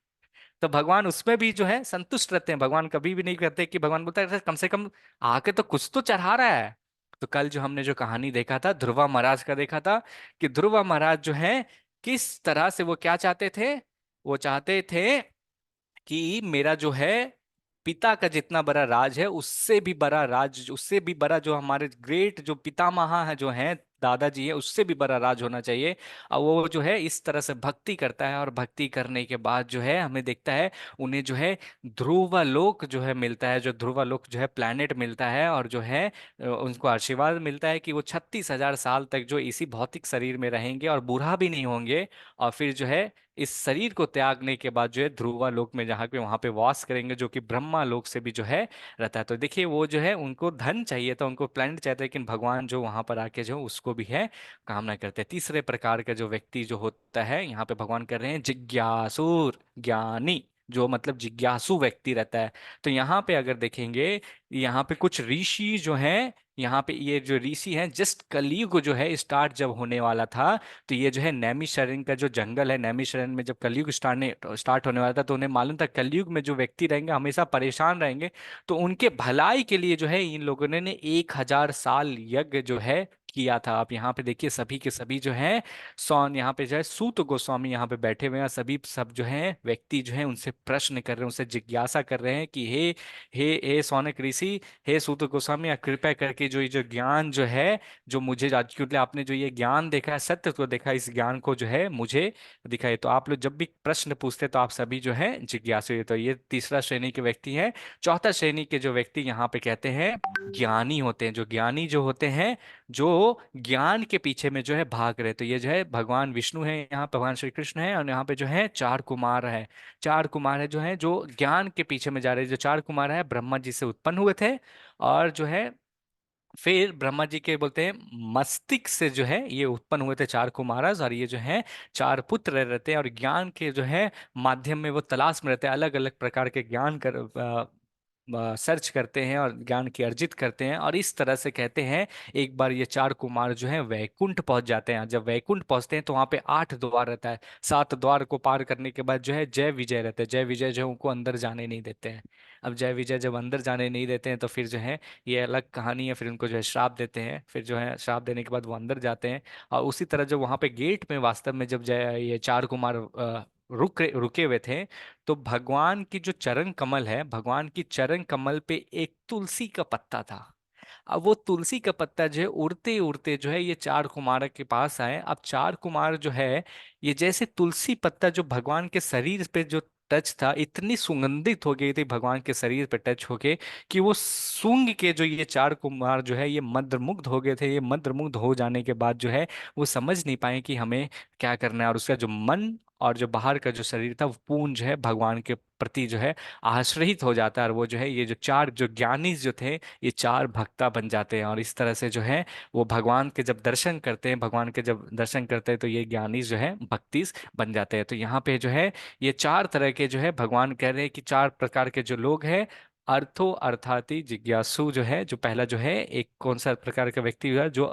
तो भगवान उसमें भी जो है संतुष्ट रहते हैं। भगवान कभी भी नहीं कहते कि, भगवान बोलता है कम से कम आके तो कुछ तो चढ़ा रहा है। तो कल जो हमने जो कहानी देखा था ध्रुवा महाराज का देखा था, कि ध्रुवा महाराज जो है किस तरह से वो क्या चाहते थे, वो चाहते थे कि मेरा जो है पिता का जितना बड़ा राज है उससे भी बड़ा राज, उससे भी बड़ा जो हमारे ग्रेट जो पितामह है जो है दादाजी है, उससे भी बड़ा राज होना चाहिए। और वो जो है इस तरह से भक्ति करता है, और भक्ति करने के बाद जो है हमें देखता है उन्हें जो है ध्रुवलोक जो है मिलता है, जो ध्रुवलोक जो है प्लैनेट मिलता है, और जो है उनको आशीर्वाद मिलता है कि वो 36,000 साल तक जो इसी भौतिक शरीर में रहेंगे और बूढ़ा भी नहीं होंगे। और फिर जो है इस शरीर को त्यागने के बाद जो है ध्रुवा लोक में जहाँ पे वहां पे वास करेंगे, जो कि ब्रह्मा लोक से भी जो है रहता है। तो देखिए वो जो है उनको धन चाहिए था, उनको प्लैनेट चाहिए था, लेकिन भगवान जो वहां पर आके जो उसको भी है कामना करते हैं। तीसरे प्रकार का जो व्यक्ति जो होता है यहाँ पे भगवान कर रहे हैं जिज्ञासुर, ज्ञानी, जो मतलब जिज्ञासु व्यक्ति रहता है। तो यहाँ पे अगर देखेंगे, यहाँ पे कुछ ऋषि जो हैं, यहाँ पे ये जो ऋषि हैं, जस्ट कलयुग जो है स्टार्ट जब होने वाला था, तो ये जो है नैमिषारण्य का जो जंगल है, नैमिषारण्य में जब कलयुग स्टार्ट होने वाला था, तो उन्हें मालूम था कलयुग में जो व्यक्ति रहेंगे हमेशा परेशान रहेंगे। तो उनके भलाई के लिए जो है इन लोगों ने 1,000 साल यज्ञ जो है किया था। आप यहाँ पे देखिए सभी के सभी जो है सौन यहाँ पे जो है सूत गोस्वामी यहाँ पे बैठे हुए हैं, सभी सब जो है व्यक्ति जो है उनसे प्रश्न कर रहे हैं, उनसे जिज्ञासा कर रहे हैं कि हे हे हे सौनक ऋषि, हे सूत गोस्वामी, आप कृपया करके जो ये जो ज्ञान जो है, जो मुझे आज क्योंकि आपने जो ये ज्ञान देखा है, सत्य को देखा है, इस ज्ञान को जो है मुझे दिखाई। तो आप लोग जब भी प्रश्न पूछते तो आप सभी जो है जिज्ञासु हैं। तो ये तीसरा श्रेणी के व्यक्ति हैं। चौथा श्रेणी के जो व्यक्ति यहाँ पे कहते हैं ज्ञानी होते हैं, जो ज्ञानी जो होते हैं, जो ज्ञान के पीछे में जो है भाग रहे। तो ये जो है भगवान विष्णु है, यहाँ भगवान श्री कृष्ण है, और यहाँ पे जो है 4 कुमार है। 4 कुमार है जो है जो ज्ञान के पीछे में जा रहे हैं। जो 4 कुमार है ब्रह्मा जी से उत्पन्न हुए थे, और जो है फिर ब्रह्मा जी के बोलते हैं मस्तिष्क से जो है ये उत्पन्न हुए थे 4 कुमारस। और ये जो है 4 पुत्र रहते हैं, और ज्ञान के जो है माध्यम में वो तलाश में रहते हैं, अलग अलग प्रकार के ज्ञान कर सर्च करते हैं और ज्ञान की अर्जित करते हैं। और इस तरह से कहते हैं एक बार ये 4 कुमार जो है वैकुंठ पहुंच जाते हैं। जब वैकुंठ पहुंचते हैं तो वहां पे 8 द्वार रहता है। 7 द्वार को पार करने के बाद जो है जय विजय रहते हैं। जय विजय जो है उनको अंदर जाने नहीं देते हैं। अब जय विजय जब अंदर जाने नहीं देते हैं तो फिर जो है ये अलग कहानी है। फिर उनको जो है श्राप देते हैं, फिर जो है श्राप देने के बाद वो अंदर जाते हैं। और उसी तरह जो वहां पे गेट में वास्तव में जब जय ये 4 कुमार रुके हुए थे, तो भगवान की जो चरण कमल है, भगवान की चरण कमल पे एक तुलसी का पत्ता था। अब वो तुलसी का पत्ता जो है उड़ते उड़ते जो है ये 4 कुमार के पास आए। अब 4 कुमार जो है ये जैसे तुलसी पत्ता जो भगवान के शरीर पे जो टच था, इतनी सुगंधित हो गई थी भगवान के शरीर पे टच होके, कि वो सूंघ के जो ये 4 कुमार जो है ये मंत्रमुग्ध हो गए थे। ये मंत्रमुग्ध हो जाने के बाद जो है वो समझ नहीं पाए कि हमें क्या करना है, और उसका जो मन और जो बाहर का जो शरीर था वो पूर्ण जो है भगवान के प्रति जो है आश्रित हो जाता है। और वो जो है ये जो 4 जो ज्ञानी जो थे ये 4 भक्ता बन जाते हैं। और इस तरह से जो है वो भगवान के जब दर्शन करते हैं, भगवान के जब दर्शन करते हैं तो ये ज्ञानी जो है भक्ति बन जाते हैं। तो यहाँ पे जो है ये 4 तरह के जो है भगवान कह रहे हैं कि 4 प्रकार के जो लोग हैं, अर्थो अर्थाती जिज्ञासु जो है, जो पहला जो है एक कौन सा प्रकार का व्यक्ति है जो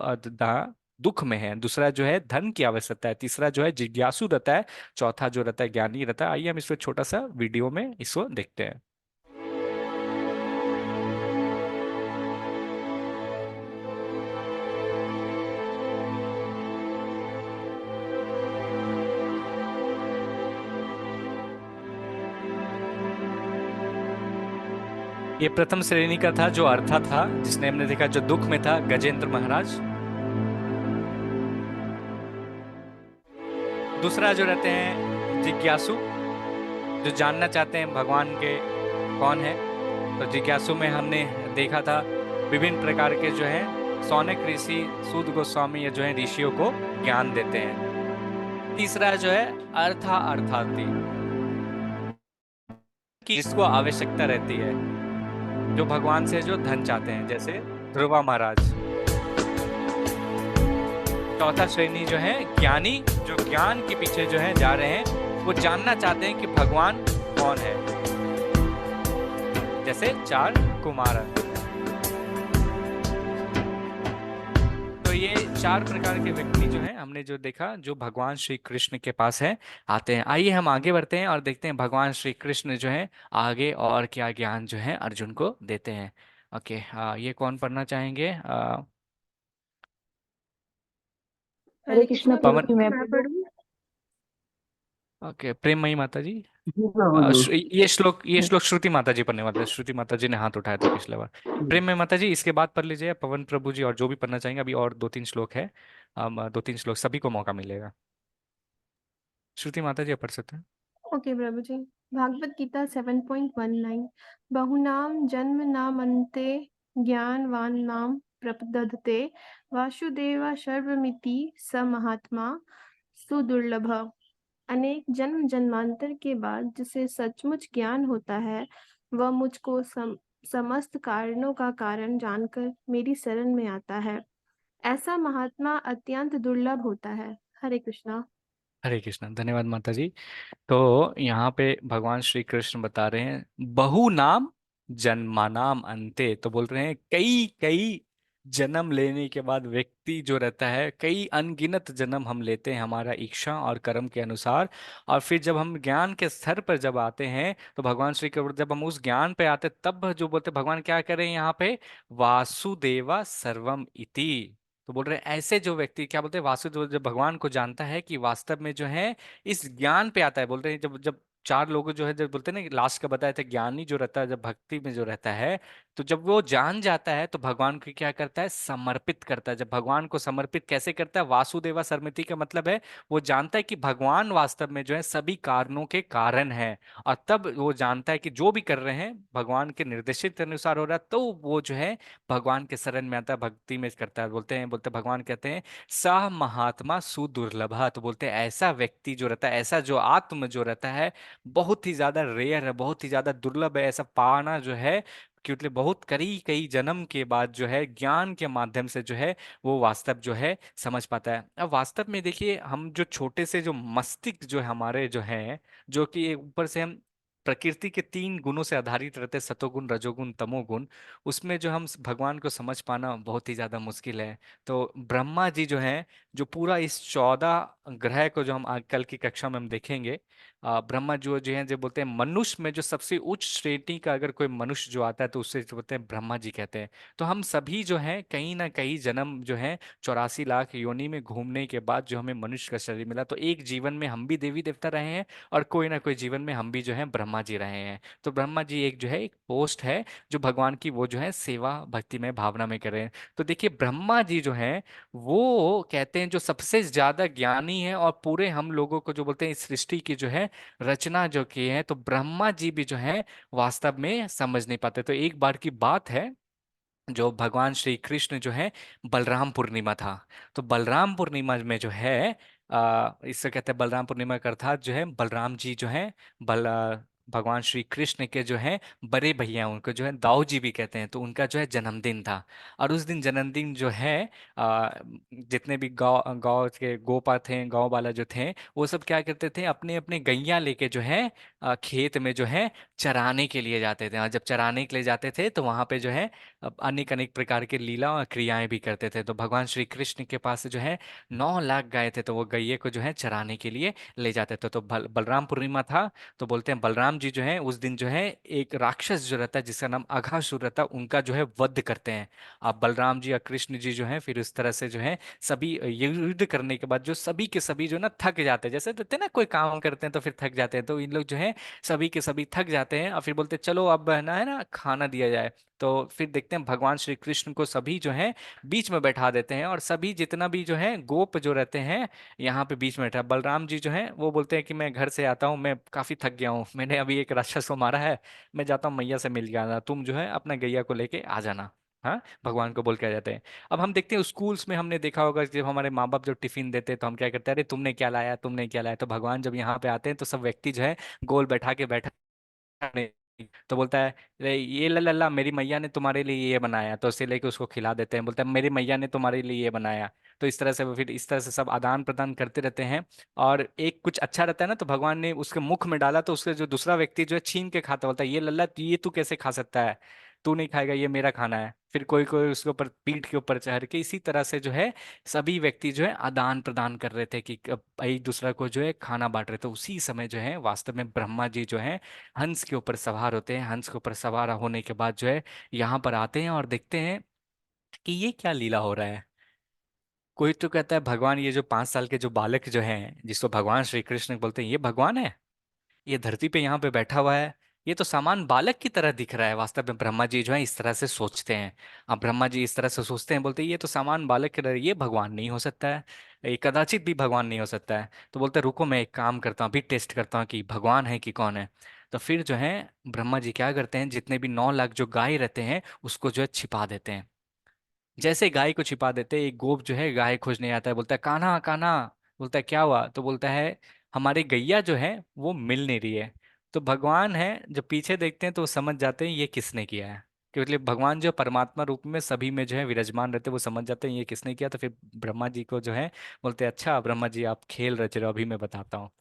दुख में है, दूसरा जो है धन की आवश्यकता है, तीसरा जो है जिज्ञासु रहता है, चौथा जो रहता है ज्ञानी रहता है। आइए हम इसको छोटा सा वीडियो में इसको देखते हैं। ये प्रथम श्रेणी का था जो अर्था था, जिसने हमने देखा जो दुख में था, गजेंद्र महाराज। दूसरा जो रहते हैं जिज्ञासु, जो जानना चाहते हैं भगवान के कौन है। तो जिज्ञासु में हमने देखा था विभिन्न प्रकार के जो है सौनक ऋषि, सूत गोस्वामी, ये जो है ऋषियों को ज्ञान देते हैं। तीसरा जो है अर्था अर्थार्थी, कि जिसको आवश्यकता रहती है, जो भगवान से जो धन चाहते हैं, जैसे ध्रुवा महाराज। चौथा श्रेणी जो है ज्ञानी, जो ज्ञान के पीछे जो है जा रहे हैं, वो जानना चाहते हैं कि भगवान कौन है, जैसे 4 कुमार। तो ये 4 प्रकार के व्यक्ति जो हैं हमने जो देखा, जो भगवान श्री कृष्ण के पास है आते हैं। आइए हम आगे बढ़ते हैं और देखते हैं भगवान श्री कृष्ण जो है आगे और क्या ज्ञान जो है अर्जुन को देते हैं। ओके, ये कौन पढ़ना चाहेंगे? हरे कृष्णा पवन। प्रभु, मैं पढ़ूं? ओके, प्रेममयी माता जी। जी ये श्लोक श्रुति माता जी पढ़ने वाले हैं। श्रुति माता जी ने हाथ उठाया था पिछले बार। प्रेममयी माता जी इसके बाद पढ़ लीजिए, पवन प्रभु जी और जो भी पढ़ना चाहेंगे। अभी और 2-3 श्लोक है, 2-3 श्लोक सभी को मौका मिलेगा। श्रुति माता जी आप पढ़ सकते हैं। ओके प्रभु जी। भागवत गीता 7.19 बहुनाम जन्म नामन्ते ज्ञानवान नाम प्रपदते वासुदेवा सर्वमिति स महात्मा सुदुर्लभ। अनेक जन्म जन्मांतर के बाद जिसे सचमुच ज्ञान होता है, वह मुझको समस्त कारणों का कारण जानकर मेरी शरण में आता है। ऐसा महात्मा अत्यंत दुर्लभ होता है। हरे कृष्णा। हरे कृष्ण। धन्यवाद माता जी। तो यहाँ पे भगवान श्री कृष्ण बता रहे हैं बहु नाम जन्मानाम अंते, तो बोल रहे हैं कई कई जन्म लेने के बाद व्यक्ति जो रहता है, कई अनगिनत जन्म हम लेते हैं हमारा इच्छा और कर्म के अनुसार, और फिर जब हम ज्ञान के स्तर पर जब आते हैं तो भगवान श्री कृष्ण जब हम उस ज्ञान पे आते तब जो बोलते भगवान क्या करें यहाँ पे, वासुदेवा सर्वम इति। तो बोल रहे हैं ऐसे जो व्यक्ति क्या बोलते हैं, वासुदेव जब भगवान को जानता है कि वास्तव में जो है इस ज्ञान पे आता है। बोल रहे हैं जब जब 4 लोग जो है जब बोलते हैं ना, लास्ट का बताया था, ज्ञानी जो रहता है जब भक्ति में जो रहता है, तो जब वो जान जाता है तो भगवान को क्या करता है, समर्पित करता है। जब भगवान को समर्पित कैसे करता है, वासुदेवा सर्वमिति का मतलब है वो जानता है कि भगवान वास्तव में जो है सभी कारणों के कारण है, और तब वो जानता है कि जो भी कर रहे हैं भगवान के निर्देशित अनुसार हो रहा है, तो वो जो है भगवान के शरण में आता है, भक्ति में करता है। बोलते भगवान कहते हैं सा महात्मा सुदुर्लभ। तो बोलते हैं ऐसा व्यक्ति जो रहता है, ऐसा जो आत्म जो रहता है, बहुत ही ज्यादा रेयर है, बहुत ही ज्यादा दुर्लभ है। ऐसा पाना जो है क्योंकि बहुत कई कई जन्म के बाद जो है ज्ञान के माध्यम से जो है वो वास्तव जो है समझ पाता है। अब वास्तव में देखिए, हम जो छोटे से जो मस्तिष्क जो हमारे जो है, जो कि ऊपर से हम प्रकृति के 3 गुणों से आधारित रहते हैं, सतोगुण रजोगुण तमोगुण, उसमें जो हम भगवान को समझ पाना बहुत ही ज्यादा मुश्किल है। तो ब्रह्मा जी जो है, जो पूरा इस 14 ग्रह को जो हम कल की कक्षा में हम देखेंगे, ब्रह्मा जो है जो बोलते हैं मनुष्य में जो सबसे उच्च श्रेणी का अगर कोई मनुष्य जो आता है तो उससे जो बोलते हैं ब्रह्मा जी कहते हैं। तो हम सभी जो है कहीं ना कहीं जन्म जो है 84 लाख योनि में घूमने के बाद जो हमें मनुष्य का शरीर मिला, तो एक जीवन में हम भी देवी देवता रहे हैं और कोई ना कोई जीवन में हम भी जो है ब्रह्मा जी रहे हैं। तो ब्रह्मा जी एक जो है एक पोस्ट है जो भगवान की वो जो है सेवा भक्ति में भावना में कर रहे हैं। तो देखिए ब्रह्मा जी जो है वो कहते हैं जो सबसे ज्यादा ज्ञानी है, और पूरे हम लोगों को जो बोलते हैं इस सृष्टि की जो है रचना जो की है, तो ब्रह्मा जी भी जो है वास्तव में समझ नहीं पाते। तो एक बार की बात है, जो भगवान श्री कृष्ण जो है बलराम पूर्णिमा था, तो बलराम पूर्णिमा में जो है इससे कहते हैं बलराम पूर्णिमा का अर्थात जो है बलराम जी जो है भगवान श्री कृष्ण के जो है बड़े भैया, उनको जो है दाऊ जी भी कहते हैं, तो उनका जो है जन्मदिन था। और उस दिन जन्मदिन जो है जितने भी गांव गांव के गोपा थे, गांव वाला जो थे, वो सब क्या करते थे, अपने अपने गैया लेके जो है खेत में जो है चराने के लिए जाते थे। और जब चराने के लिए जाते थे तो वहां पे जो है अनेक अनेक प्रकार के लीला और क्रियाएं भी करते थे। तो भगवान श्री कृष्ण के पास जो है 9 लाख गाय थे, तो वो गैये को जो है चराने के लिए ले जाते थे। तो बलराम पूर्णिमा था, तो बोलते हैं बलराम जी जो है उस दिन जो है एक राक्षस जो रहता है जिसका नाम अघासुर रहता है, उनका जो है वध करते हैं। अब बलराम जी और कृष्ण जी जो है फिर उस तरह से जो है सभी युद्ध करने के बाद जो सभी के सभी जो ना थक जाते हैं, जैसे कहते हैं ना कोई काम करते हैं तो फिर थक जाते हैं, तो इन लोग जो है सभी के सभी थक जाते हैं और फिर बोलते हैं चलो अब है ना खाना दिया जाए। तो फिर देखते हैं भगवान श्री कृष्ण को सभी जो है बीच में बैठा देते हैं, और सभी जितना भी जो है गोप जो रहते हैं यहाँ पे बीच में बैठा। बलराम जी जो है वो बोलते हैं कि मैं घर से आता हूँ, मैं काफी थक गया हूँ, मैंने अभी एक राक्षस को मारा है, मैं जाता हूँ मैया से मिल के आना, तुम जो है अपना गैया को लेके आ जाना। हाँ, भगवान को बोल के आ जाते हैं। अब हम देखते हैं स्कूल्स में हमने देखा होगा जब हमारे माँ बाप जब टिफिन देते हैं तो हम क्या करते हैं, अरे तुमने क्या लाया, तुमने क्या लाया। तो भगवान जब यहाँ पे आते हैं तो सब व्यक्ति जो है गोल बैठा नहीं, तो बोलता है "अरे ये लल्ला मेरी मैया ने तुम्हारे लिए ये बनाया", तो उसे लेके उसको खिला देते हैं, बोलता है मेरी मैया ने तुम्हारे लिए ये बनाया। तो इस तरह से वो फिर इस तरह से सब आदान प्रदान करते रहते हैं। और एक कुछ अच्छा रहता है ना तो भगवान ने उसके मुख में डाला तो उसके जो दूसरा व्यक्ति जो है छीन के खाता, बोलता है ये लल्ला ये तू कैसे खा सकता है, तू नहीं खाएगा, ये मेरा खाना है। फिर कोई कोई उसके ऊपर पीठ के ऊपर चढ़ के इसी तरह से जो है सभी व्यक्ति जो है आदान प्रदान कर रहे थे कि एक दूसरा को जो है खाना बांट रहे थे। तो उसी समय जो है वास्तव में ब्रह्मा जी जो है हंस के ऊपर सवार होते हैं। हंस के ऊपर सवार होने के बाद जो है यहाँ पर आते हैं और देखते हैं कि ये क्या लीला हो रहा है। कोई तो कहता है भगवान ये जो 5 साल के जो बालक जो हैं जिसको भगवान श्री कृष्ण बोलते हैं ये भगवान है, ये धरती पे यहाँ पे बैठा हुआ है, ये तो सामान बालक की तरह दिख रहा है। वास्तव में ब्रह्मा जी जो है इस तरह से सोचते हैं। अब ब्रह्मा जी इस तरह से सोचते हैं, बोलते हैं ये तो सामान बालक की तरह, ये भगवान नहीं हो सकता है, ये कदाचित भी भगवान नहीं हो सकता है। तो बोलते हैं रुको मैं एक काम करता हूँ, अभी टेस्ट करता हूँ कि भगवान है कि कौन है। तो फिर जो है ब्रह्मा जी क्या करते हैं, जितने भी 9 लाख जो गाय रहते हैं उसको जो है छिपा देते हैं। जैसे गाय को छिपा देते एक गोप जो है गाय खोजने आता है, बोलता है कान्हा कान्हा। बोलता है क्या हुआ, तो बोलता है हमारी गैया जो है वो मिल नहीं रही है। तो भगवान है जब पीछे देखते हैं तो वो समझ जाते हैं ये किसने किया है, कि मतलब भगवान जो परमात्मा रूप में सभी में जो है विराजमान रहते हैं, वो समझ जाते हैं ये किसने किया। तो फिर ब्रह्मा जी को जो है बोलते हैं अच्छा ब्रह्मा जी आप खेल रचे रहो, अभी मैं बताता हूँ।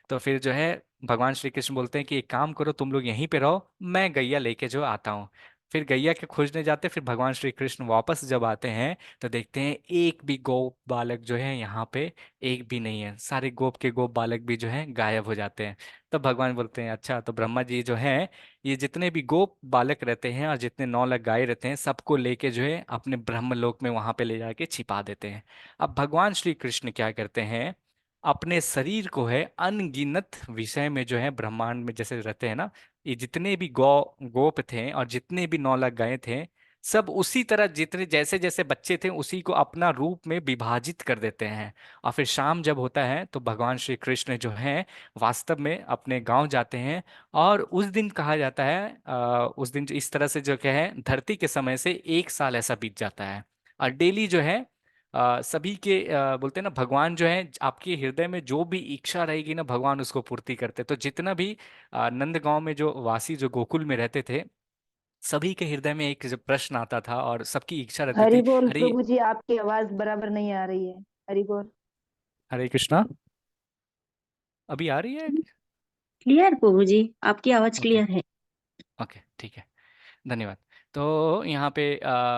तो फिर जो है भगवान श्री कृष्ण बोलते हैं कि एक काम करो तुम लोग यहीं पे रहो, मैं गैया लेके जो आता हूँ। फिर गैया के खोजने जाते, फिर भगवान श्री कृष्ण वापस जब आते हैं तो देखते हैं एक भी गोप बालक जो है यहाँ पे एक भी नहीं है, सारे गोप के गोप बालक भी जो है गायब हो जाते हैं। तब भगवान बोलते हैं अच्छा, तो ब्रह्मा जी जो है ये जितने भी गोप बालक रहते हैं और जितने 9 लाख गाय रहते हैं सबको लेके जो है अपने ब्रह्मलोक में वहां पे ले जाके छिपा देते हैं। अब भगवान श्री कृष्ण क्या करते हैं, अपने शरीर को है अनगिनत विषय में जो है ब्रह्मांड में जैसे रहते हैं ना, ये जितने भी गोप थे और जितने भी 9 लाख गाय थे सब उसी तरह जितने जैसे जैसे बच्चे थे उसी को अपना रूप में विभाजित कर देते हैं। और फिर शाम जब होता है तो भगवान श्री कृष्ण जो है वास्तव में अपने गांव जाते हैं। और उस दिन कहा जाता है उस दिन जो इस तरह से जो क्या है धरती के समय से 1 साल ऐसा बीत जाता है। और डेली जो है सभी के बोलते हैं ना भगवान जो है आपके हृदय में जो भी इच्छा रहेगी ना भगवान उसको पूर्ति करते। तो जितना भी नंद गांव में जो वासी जो गोकुल में रहते थे सभी के हृदय में एक जो प्रश्न आता था और सबकी इच्छा रहती हरि थी, बोल अरे प्रभु जी, आपकी आवाज बराबर नहीं आ रही है। हरि बोल। हरे कृष्णा, अभी आ रही है? क्लियर प्रभु जी, आपकी आवाज ओके, क्लियर है। ओके ठीक है, धन्यवाद। तो यहाँ पे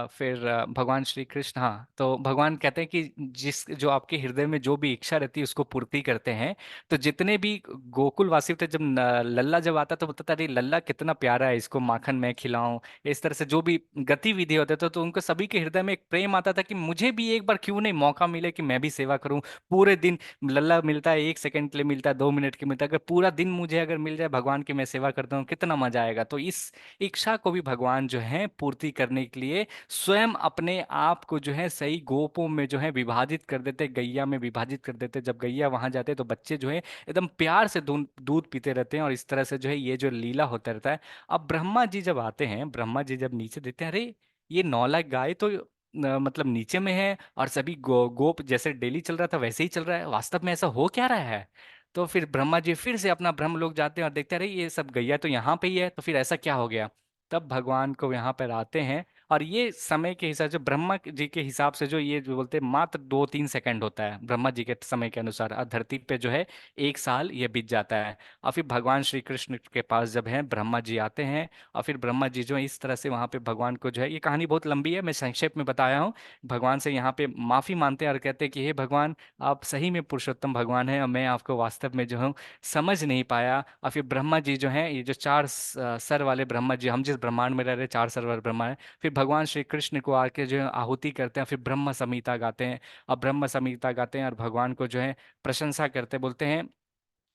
फिर भगवान श्री कृष्ण, हाँ तो भगवान कहते हैं कि जिस जो आपके हृदय में जो भी इच्छा रहती है उसको पूर्ति करते हैं। तो जितने भी गोकुल वासी थे जब लल्ला जब आता तो बोलता था अरे लल्ला कितना प्यारा है, इसको माखन मैं खिलाऊं। इस तरह से जो भी गतिविधि होते थे तो उनको सभी के हृदय में एक प्रेम आता था कि मुझे भी एक बार क्यों नहीं मौका मिले कि मैं भी सेवा करूं। पूरे दिन लल्ला मिलता है 1 सेकंड के लिए मिलता है, 2 मिनट के मिलता है, अगर पूरा दिन मुझे अगर मिल जाए भगवान की मैं सेवा करता हूँ कितना मजा आएगा। तो इस इच्छा को भी भगवान जो है पूर्ति करने के लिए स्वयं अपने आप को जो है सही गोपों में जो है विभाजित कर देते, गैया में विभाजित कर देते। जब गैया वहां जाते तो बच्चे जो है एकदम प्यार से दूध दूध पीते रहते हैं और इस तरह से जो है ये जो लीला होता रहता है। अब ब्रह्मा जी जब आते हैं, ब्रह्मा जी जब नीचे देखते हैं अरे ये 9 लाख गाय तो मतलब नीचे में है और सभी गोप जैसे डेली चल रहा था वैसे ही चल रहा है, वास्तव में ऐसा हो क्या रहा है। तो फिर ब्रह्मा जी फिर से अपना ब्रह्म लोक जाते हैं और देखते हैं अरे ये सब गैया तो यहाँ पे ही है, तो फिर ऐसा क्या हो गया। तब भगवान को यहाँ पर आते हैं और ये समय के हिसाब से ब्रह्मा जी के हिसाब से जो ये जो बोलते हैं मात्र 2-3 सेकंड होता है ब्रह्मा जी के समय के अनुसार, और धरती पे जो है 1 साल ये बीत जाता है। और फिर भगवान श्री कृष्ण के पास जब है ब्रह्मा जी आते हैं, और फिर ब्रह्मा जी जो है इस तरह से वहाँ पे भगवान को जो है, ये कहानी बहुत लंबी है, मैं संक्षेप में बताया हूँ, भगवान से यहाँ पे माफी मांगते हैं और कहते हैं कि हे भगवान, आप सही में पुरुषोत्तम भगवान हैं और मैं आपको वास्तव में जो हूँ समझ नहीं पाया। और फिर ब्रह्मा जी जो हैं, ये जो चार सर वाले ब्रह्मा जी, हम जिस ब्रह्मांड में रह रहे हैं, चार सर वाले ब्रह्मा है, फिर भगवान श्री कृष्ण को आके जो है आहुति करते हैं, फिर ब्रह्म संहिता गाते हैं, और ब्रह्म संहिता गाते हैं और भगवान को जो है प्रशंसा करते, बोलते हैं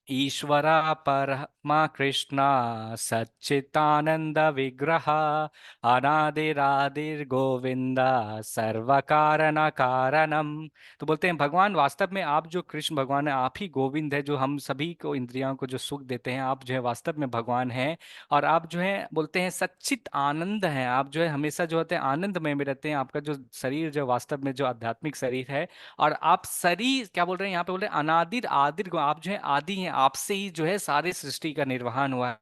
ईश्वरा परमा कृष्णा सच्चिदानंद विग्रह अनादिरादिर गोविंदा सर्व कारण कारणम। तो बोलते हैं भगवान वास्तव में आप जो कृष्ण भगवान है, आप ही गोविंद है, जो हम सभी को इंद्रियों को जो सुख देते हैं, आप जो है वास्तव में भगवान हैं। और आप जो है बोलते हैं सच्चित आनंद हैं, आप जो है हमेशा जो होते हैं आनंदमय में रहते हैं, आपका जो शरीर जो वास्तव में जो आध्यात्मिक शरीर है, और आप शरीर क्या बोल रहे हैं यहाँ पे, बोल रहे हैं अनादिर आदिर को, आप जो है आदि हैं, आपसे ही जो है सारे सृष्टि का निर्वहन हुआ है,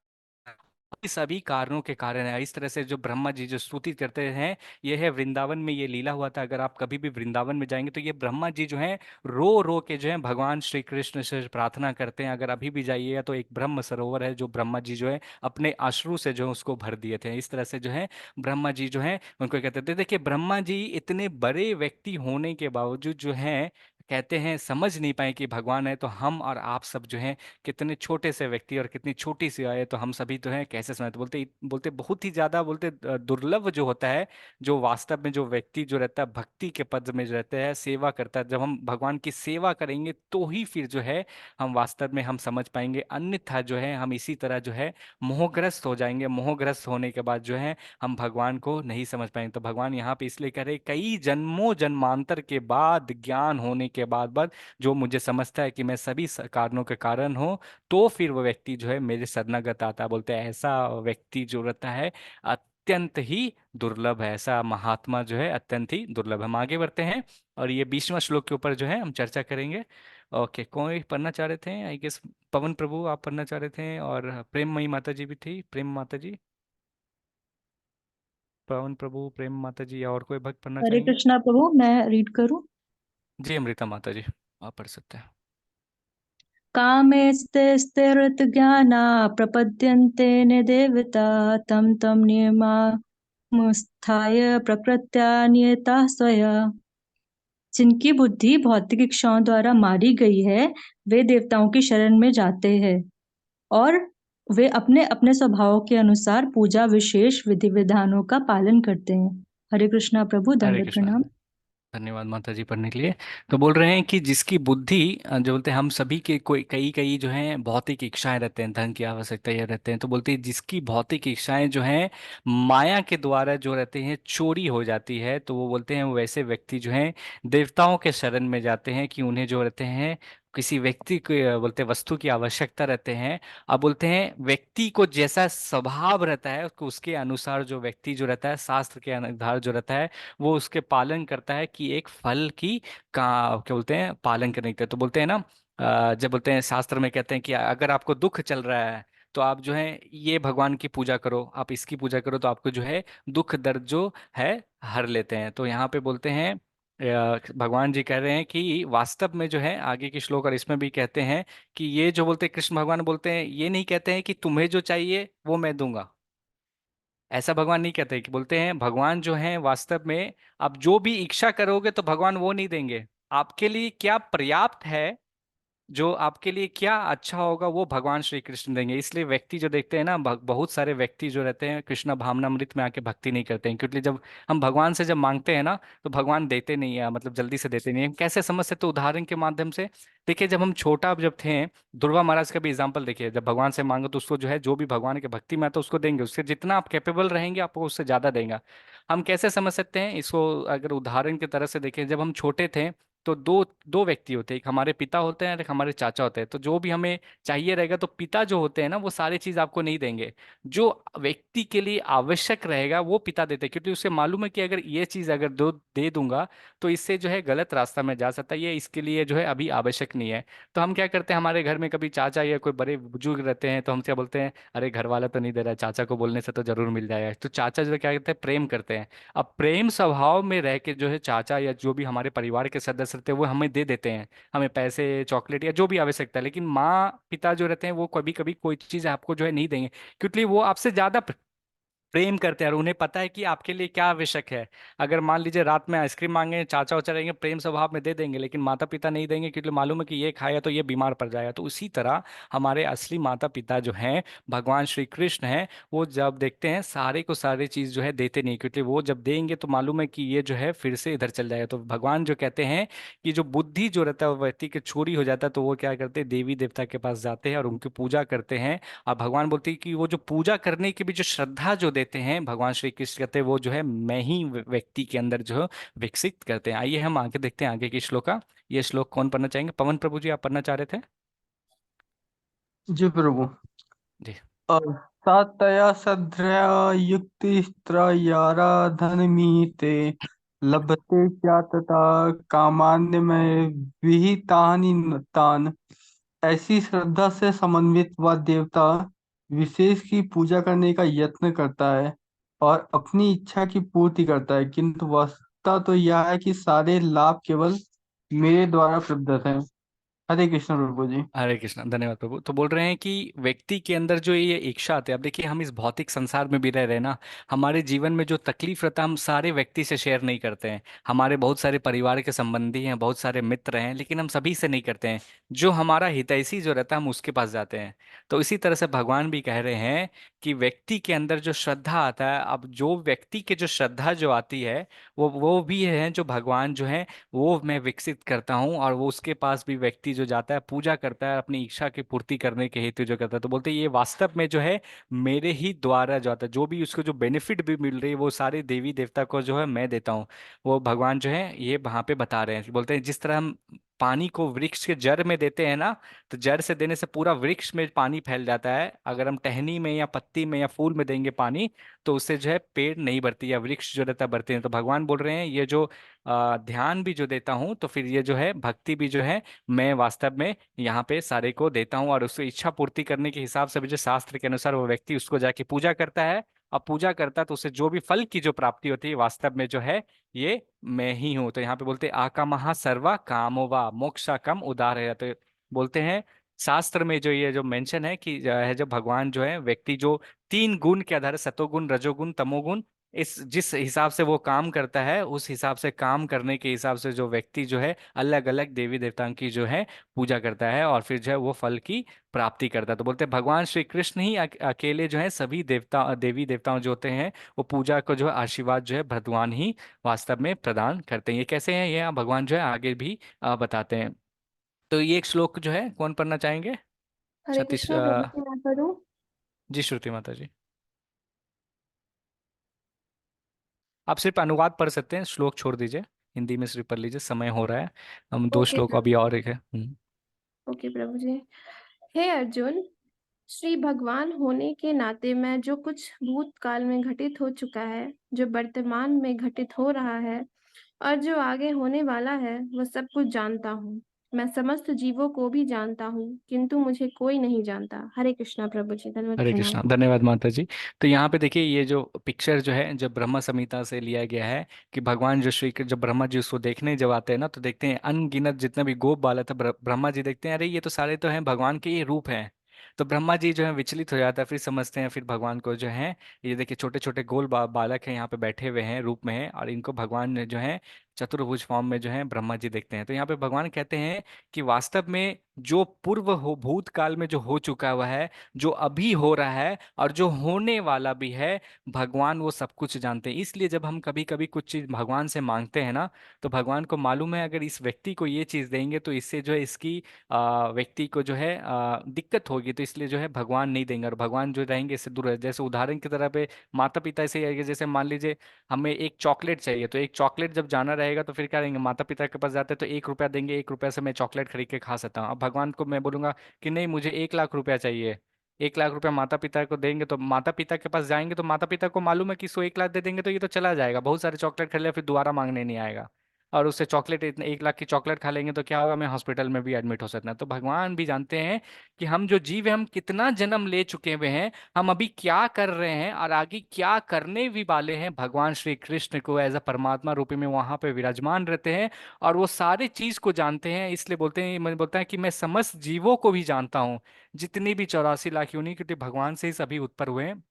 ये सभी कारणों के कारण है। इस तरह से जो ब्रह्मा जी जो स्तुति करते हैं, ये है वृंदावन में ये लीला हुआ था। अगर आप कभी भी वृंदावन में जाएंगे तो ये ब्रह्मा जी जो है रो रो के जो है भगवान श्री कृष्ण से प्रार्थना करते हैं। अगर अभी भी जाइएगा तो एक ब्रह्म सरोवर है जो ब्रह्मा जी जो है अपने अश्रु से जो है उसको भर दिए थे। इस तरह से जो है ब्रह्मा जी जो है उनको कहते थे। देखिए ब्रह्मा जी इतने बड़े व्यक्ति होने के बावजूद जो है कहते हैं समझ नहीं पाए कि भगवान है, तो हम और आप सब जो है कितने छोटे से व्यक्ति और कितनी छोटी सी आए, तो हम सभी तो हैं कैसे समझते, बोलते बोलते बहुत ही ज्यादा बोलते दुर्लभ जो होता है, जो वास्तव में जो व्यक्ति जो रहता है भक्ति के पद में जो रहता है, सेवा करता है, जब हम भगवान की सेवा करेंगे तो ही फिर जो है हम वास्तव में हम समझ पाएंगे, अन्यथा जो है हम इसी तरह जो है मोहग्रस्त हो जाएंगे। मोहग्रस्त होने के बाद जो है हम भगवान को नहीं समझ पाएंगे। तो भगवान यहाँ पे इसलिए कह रहे कई जन्मों जन्मांतर के बाद ज्ञान होने के बाद जो मुझे समझता है कि मैं सभी कारणों के कारण हूँ, तो फिर वो व्यक्ति जो है मेरे शरणागत आता है। बोलते हैं ऐसा व्यक्ति जो रहता है अत्यंत ही दुर्लभ है, ऐसा महात्मा जो है अत्यंत ही दुर्लभ है। हम आगे बढ़ते हैं और ये 20वां श्लोक के ऊपर जो है हम चर्चा करेंगे। ओके, कोई पढ़ना चाह रहे थे? आई गेस पवन प्रभु आप पढ़ना चाह रहे थे, और प्रेममयी माता जी भी थी, प्रेम माता जी, पवन प्रभु, प्रेम माता जी, या और कोई भक्त पढ़ना हरे चाहेंगे? कृष्णा प्रभु, मैं रीड करूं? जी अमृता माता जी आप पढ़ सकते हैं। कामे स्थिरत ज्ञाना प्रपद्यन्ते न देवता तम तम नियमामुत्थाय प्रकृत्या नियता स्वया। जिनकी बुद्धि भौतिक इच्छाओं द्वारा मारी गई है, वे देवताओं की शरण में जाते हैं और वे अपने अपने स्वभाव के अनुसार पूजा विशेष विधि विधानों का पालन करते हैं। हरे कृष्णा प्रभु, हरे दंडवत कृष्णा, प्रणाम। धन्यवाद माता जी पढ़ने के लिए। तो बोल रहे हैं कि जिसकी बुद्धि जो बोलते हैं हम सभी के कोई कई कई जो हैं भौतिक इच्छाएं रहते हैं, धन की आवश्यकता ये रहते हैं, तो बोलते हैं जिसकी भौतिक इच्छाएं जो हैं माया के द्वारा जो रहते हैं चोरी हो जाती है, तो वो बोलते हैं वैसे व्यक्ति जो हैं देवताओं के शरण में जाते हैं कि उन्हें जो रहते हैं किसी व्यक्ति को बोलते हैं वस्तु की आवश्यकता रहते हैं। अब बोलते हैं व्यक्ति को जैसा स्वभाव रहता है उसको उसके अनुसार जो व्यक्ति जो रहता है शास्त्र के अनुसार जो रहता है वो उसके पालन करता है कि एक फल की का क्या बोलते हैं पालन करने के। तो बोलते हैं ना जब बोलते हैं शास्त्र में कहते हैं कि अगर आपको दुख चल रहा है तो आप जो है ये भगवान की पूजा करो, आप इसकी पूजा करो, तो आपको जो है दुख दर्द जो है हर लेते हैं। तो यहाँ पे बोलते हैं भगवान जी कह रहे हैं कि वास्तव में जो है आगे की श्लोक और इसमें भी कहते हैं कि ये जो बोलते हैं कृष्ण भगवान बोलते हैं, ये नहीं कहते हैं कि तुम्हें जो चाहिए वो मैं दूंगा, ऐसा भगवान नहीं कहते। कि बोलते हैं भगवान जो है वास्तव में आप जो भी इच्छा करोगे तो भगवान वो नहीं देंगे, आपके लिए क्या पर्याप्त है, जो आपके लिए क्या अच्छा होगा वो भगवान श्री कृष्ण देंगे। इसलिए व्यक्ति जो देखते हैं ना बहुत सारे व्यक्ति जो रहते हैं कृष्ण भावनामृत में आके भक्ति नहीं करते हैं, क्योंकि जब हम भगवान से जब मांगते हैं ना तो भगवान देते नहीं है, मतलब जल्दी से देते नहीं है। हम कैसे समझ सकते? उदाहरण के माध्यम से देखिए, जब हम छोटा जब थे, ध्रुवा महाराज का भी एग्जाम्पल देखिए, जब भगवान से मांगो तो उसको जो है जो भी भगवान के भक्ति में आता है उसको देंगे, उससे जितना आप कैपेबल रहेंगे आपको उससे ज्यादा देगा। हम कैसे समझ सकते हैं इसको? अगर उदाहरण की तरह से देखें, जब हम छोटे थे तो दो दो व्यक्ति होते हैं, एक हमारे पिता होते हैं और एक हमारे चाचा होते हैं। तो जो भी हमें चाहिए रहेगा, तो पिता जो होते हैं ना वो सारी चीज आपको नहीं देंगे, जो व्यक्ति के लिए आवश्यक रहेगा वो पिता देते हैं, क्योंकि उसे मालूम है कि अगर ये चीज अगर दे दूंगा तो इससे जो है गलत रास्ता में जा सकता है, ये इसके लिए जो है अभी आवश्यक नहीं है। तो हम क्या करते हैं, हमारे घर में कभी चाचा या कोई बड़े बुजुर्ग रहते हैं तो हम क्या बोलते हैं, अरे घर वाला तो नहीं दे रहा है, चाचा को बोलने से तो जरूर मिल जाएगा। तो चाचा जो है क्या करते हैं, प्रेम करते हैं। अब प्रेम स्वभाव में रह के जो है चाचा या जो भी हमारे परिवार के सदस्य रहते हैं वो हमें दे देते हैं, हमें पैसे, चॉकलेट या जो भी आवश्यकता है। लेकिन माँ पिता जो रहते हैं वो कभी कभी कोई चीज़ आपको जो है नहीं देंगे, क्योंकि वो आपसे ज्यादा प्रेम करते हैं और उन्हें पता है कि आपके लिए क्या आवश्यक है। अगर मान लीजिए रात में आइसक्रीम मांगे, चाचा उचा रहेंगे प्रेम स्वभाव में दे देंगे, लेकिन माता पिता नहीं देंगे, क्योंकि मालूम है कि ये खाया तो ये बीमार पड़ जाएगा। तो उसी तरह हमारे असली माता पिता जो हैं, भगवान श्री कृष्ण हैं, वो जब देखते हैं सारे को सारी चीज़ जो है देते नहीं, क्योंकि वो जब देंगे तो मालूम है कि ये जो है फिर से इधर चल जाएगा। तो भगवान जो कहते हैं कि जो बुद्धि जो रहता है वो व्यक्ति के चोरी हो जाता है, तो वो क्या करते हैं, देवी देवता के पास जाते हैं और उनकी पूजा करते हैं। अब भगवान बोलते हैं कि वो जो पूजा करने की भी जो श्रद्धा जो देते हैं, भगवान श्री कृष्ण कहते हैं वो जो है मैं ही व्यक्ति के अंदर जो है विकसित करते हैं। आइए हम आगे देखते हैं आगे की श्लोक का। ये श्लोक कौन पढ़ना चाहेंगे? पवन प्रभु जी, आप पढ़ना चाह रहे थे? जी प्रभु। जी। सातया सध्रया युक्तिस्त्रयाराधनमीते लभते क्या तथा कामान्यमय विहितानि तान। ऐसी श्रद्धा से समन्वित वह देवता विशेष की पूजा करने का यत्न करता है और अपनी इच्छा की पूर्ति करता है, किंतु वास्तविकता तो यह है कि सारे लाभ केवल मेरे द्वारा प्रदत्त है। हरे कृष्ण प्रभु जी। हरे कृष्णा, धन्यवाद प्रभु। तो बोल रहे हैं कि व्यक्ति के अंदर जो ये इच्छा आती है, अब देखिए हम इस भौतिक संसार में भी रह रहे हैं ना, हमारे जीवन में जो तकलीफ रहता है हम सारे व्यक्ति से शेयर नहीं करते हैं। हमारे बहुत सारे परिवार के संबंधी हैं, बहुत सारे मित्र हैं, लेकिन हम सभी से नहीं करते हैं। जो हमारा हितैषी जो रहता है हम उसके पास जाते हैं। तो इसी तरह से भगवान भी कह रहे हैं कि व्यक्ति के अंदर जो श्रद्धा आता है, अब जो व्यक्ति के जो श्रद्धा जो आती है वो भी है जो भगवान जो है वो मैं विकसित करता हूँ, और वो उसके पास भी व्यक्ति जो जाता है पूजा करता है अपनी इच्छा की पूर्ति करने के हेतु जो करता है। तो बोलते हैं ये वास्तव में जो है मेरे ही द्वारा जो आता है, जो भी उसको जो बेनिफिट भी मिल रही है वो सारे देवी देवता को जो है मैं देता हूँ। वो भगवान जो है ये वहां पे बता रहे हैं, बोलते हैं जिस तरह हम पानी को वृक्ष के जड़ में देते हैं ना, तो जड़ से देने से पूरा वृक्ष में पानी फैल जाता है। अगर हम टहनी में या पत्ती में या फूल में देंगे पानी, तो उससे जो है पेड़ नहीं बढ़ती या वृक्ष जो रहता है बढ़ते हैं। तो भगवान बोल रहे हैं ये जो ध्यान भी जो देता हूँ, तो फिर ये जो है भक्ति भी जो है मैं वास्तव में यहाँ पे सारे को देता हूँ, और उसकी इच्छा पूर्ति करने के हिसाब से भी जो शास्त्र के अनुसार वो व्यक्ति उसको जाके पूजा करता है। अब पूजा करता है तो उसे जो भी फल की जो प्राप्ति होती है वास्तव में जो है ये मैं ही हूँ। तो यहाँ पे बोलते हैं आकामहा सर्वा कामोवा मोक्षा कम उदार है। तो बोलते हैं शास्त्र में जो ये जो मेंशन है कि जो है जो भगवान जो है व्यक्ति जो तीन गुण के आधार, सतोगुण रजोगुण तमोगुण, इस जिस हिसाब से वो काम करता है उस हिसाब से काम करने के हिसाब से जो व्यक्ति जो है अलग अलग देवी देवताओं की जो है पूजा करता है और फिर जो है वो फल की प्राप्ति करता है। तो बोलते हैं भगवान श्री कृष्ण ही अकेले जो है सभी देवता देवी देवताओं जो होते हैं वो पूजा को जो है आशीर्वाद जो है भगवान ही वास्तव में प्रदान करते हैं। ये कैसे हैं ये भगवान जो है आगे भी बताते हैं। तो ये एक श्लोक जो है कौन पढ़ना चाहेंगे? हरे सतीश कृष्णा प्रभु जी, मैं पढ़ूं? जी, श्रुति माता जी। आप सिर्फ अनुवाद पढ़ सकते हैं, श्लोक छोड़ दीजिए, हिंदी में सिर्फ पढ़ लीजिए, समय हो रहा है। हम दो ओके श्लोक अभी प्रभु और जी। एक है। ओके प्रभु जी। हे अर्जुन, श्री भगवान होने के नाते मैं जो कुछ भूतकाल में घटित हो चुका है, जो वर्तमान में घटित हो रहा है और जो आगे होने वाला है, वह सब कुछ जानता हूँ। मैं समस्त जीवों को भी जानता हूँ, किंतु मुझे कोई नहीं जानता। हरे कृष्णा प्रभु जी, धन्यवाद हरे प्रणाम। कृष्णा, धन्यवाद माता जी। तो यहाँ पे देखिए ये जो पिक्चर जो है जब ब्रह्मा संहिता से लिया गया है कि भगवान जो जब ब्रह्मा जी उसको देखने जब आते हैं ना, तो देखते हैं अनगिनत जितना भी गोप बालक था, ब्रह्मा जी देखते हैं अरे ये तो सारे तो हैं भगवान के ये रूप हैं। तो ब्रह्मा जी जो है विचलित हो जाता है, फिर समझते हैं फिर भगवान को जो है, ये देखिए छोटे छोटे गोल बालक हैं यहाँ पे बैठे हुए हैं रूप में हैं, और इनको भगवान ने जो है चतुर्भुज फॉर्म में जो है ब्रह्मा जी देखते हैं। तो यहाँ पे भगवान कहते हैं कि वास्तव में जो पूर्व हो भूतकाल में जो हो चुका हुआ है, जो अभी हो रहा है और जो होने वाला भी है, भगवान वो सब कुछ जानते हैं। इसलिए जब हम कभी कभी कुछ चीज भगवान से मांगते हैं ना, तो भगवान को मालूम है अगर इस व्यक्ति को ये चीज देंगे तो इससे जो है इसकी व्यक्ति को जो है दिक्कत होगी, तो इसलिए जो है भगवान नहीं देंगे, और भगवान जो रहेंगे इससे दूर है। जैसे उदाहरण की तरह पे माता पिता से जैसे मान लीजिए हमें एक चॉकलेट चाहिए, तो एक चॉकलेट जब जाना रहेगा तो फिर क्या करेंगे, माता पिता के पास जाते हैं तो 1 रुपया देंगे, 1 रुपया से मैं चॉकलेट खरीद के खा सकता हूँ। अब भगवान को मैं बोलूंगा कि नहीं मुझे 1 लाख रुपया चाहिए, 1 लाख रुपया माता पिता को देंगे तो माता पिता के पास जाएंगे तो माता पिता को मालूम है कि इसको 1 लाख दे देंगे तो ये तो चला जाएगा, बहुत सारे चॉकलेट खरीद लिया, फिर दोबारा मांगने नहीं आएगा। और उससे चॉकलेट इतने 1 लाख की चॉकलेट खा लेंगे तो क्या होगा, मैं हॉस्पिटल में भी एडमिट हो सकता है। तो भगवान भी जानते हैं कि हम जो जीव है हम कितना जन्म ले चुके हुए हैं, हम अभी क्या कर रहे हैं और आगे क्या करने भी वाले हैं। भगवान श्री कृष्ण को एज अ परमात्मा रूपी में वहां पे विराजमान रहते हैं और वो सारी चीज को जानते हैं। इसलिए बोलते हैं, मैं बोलता है कि मैं समस्त जीवों को भी जानता हूँ, जितनी भी 84 लाख यूनि, क्योंकि भगवान से ही सभी उत्पन्न हुए हैं।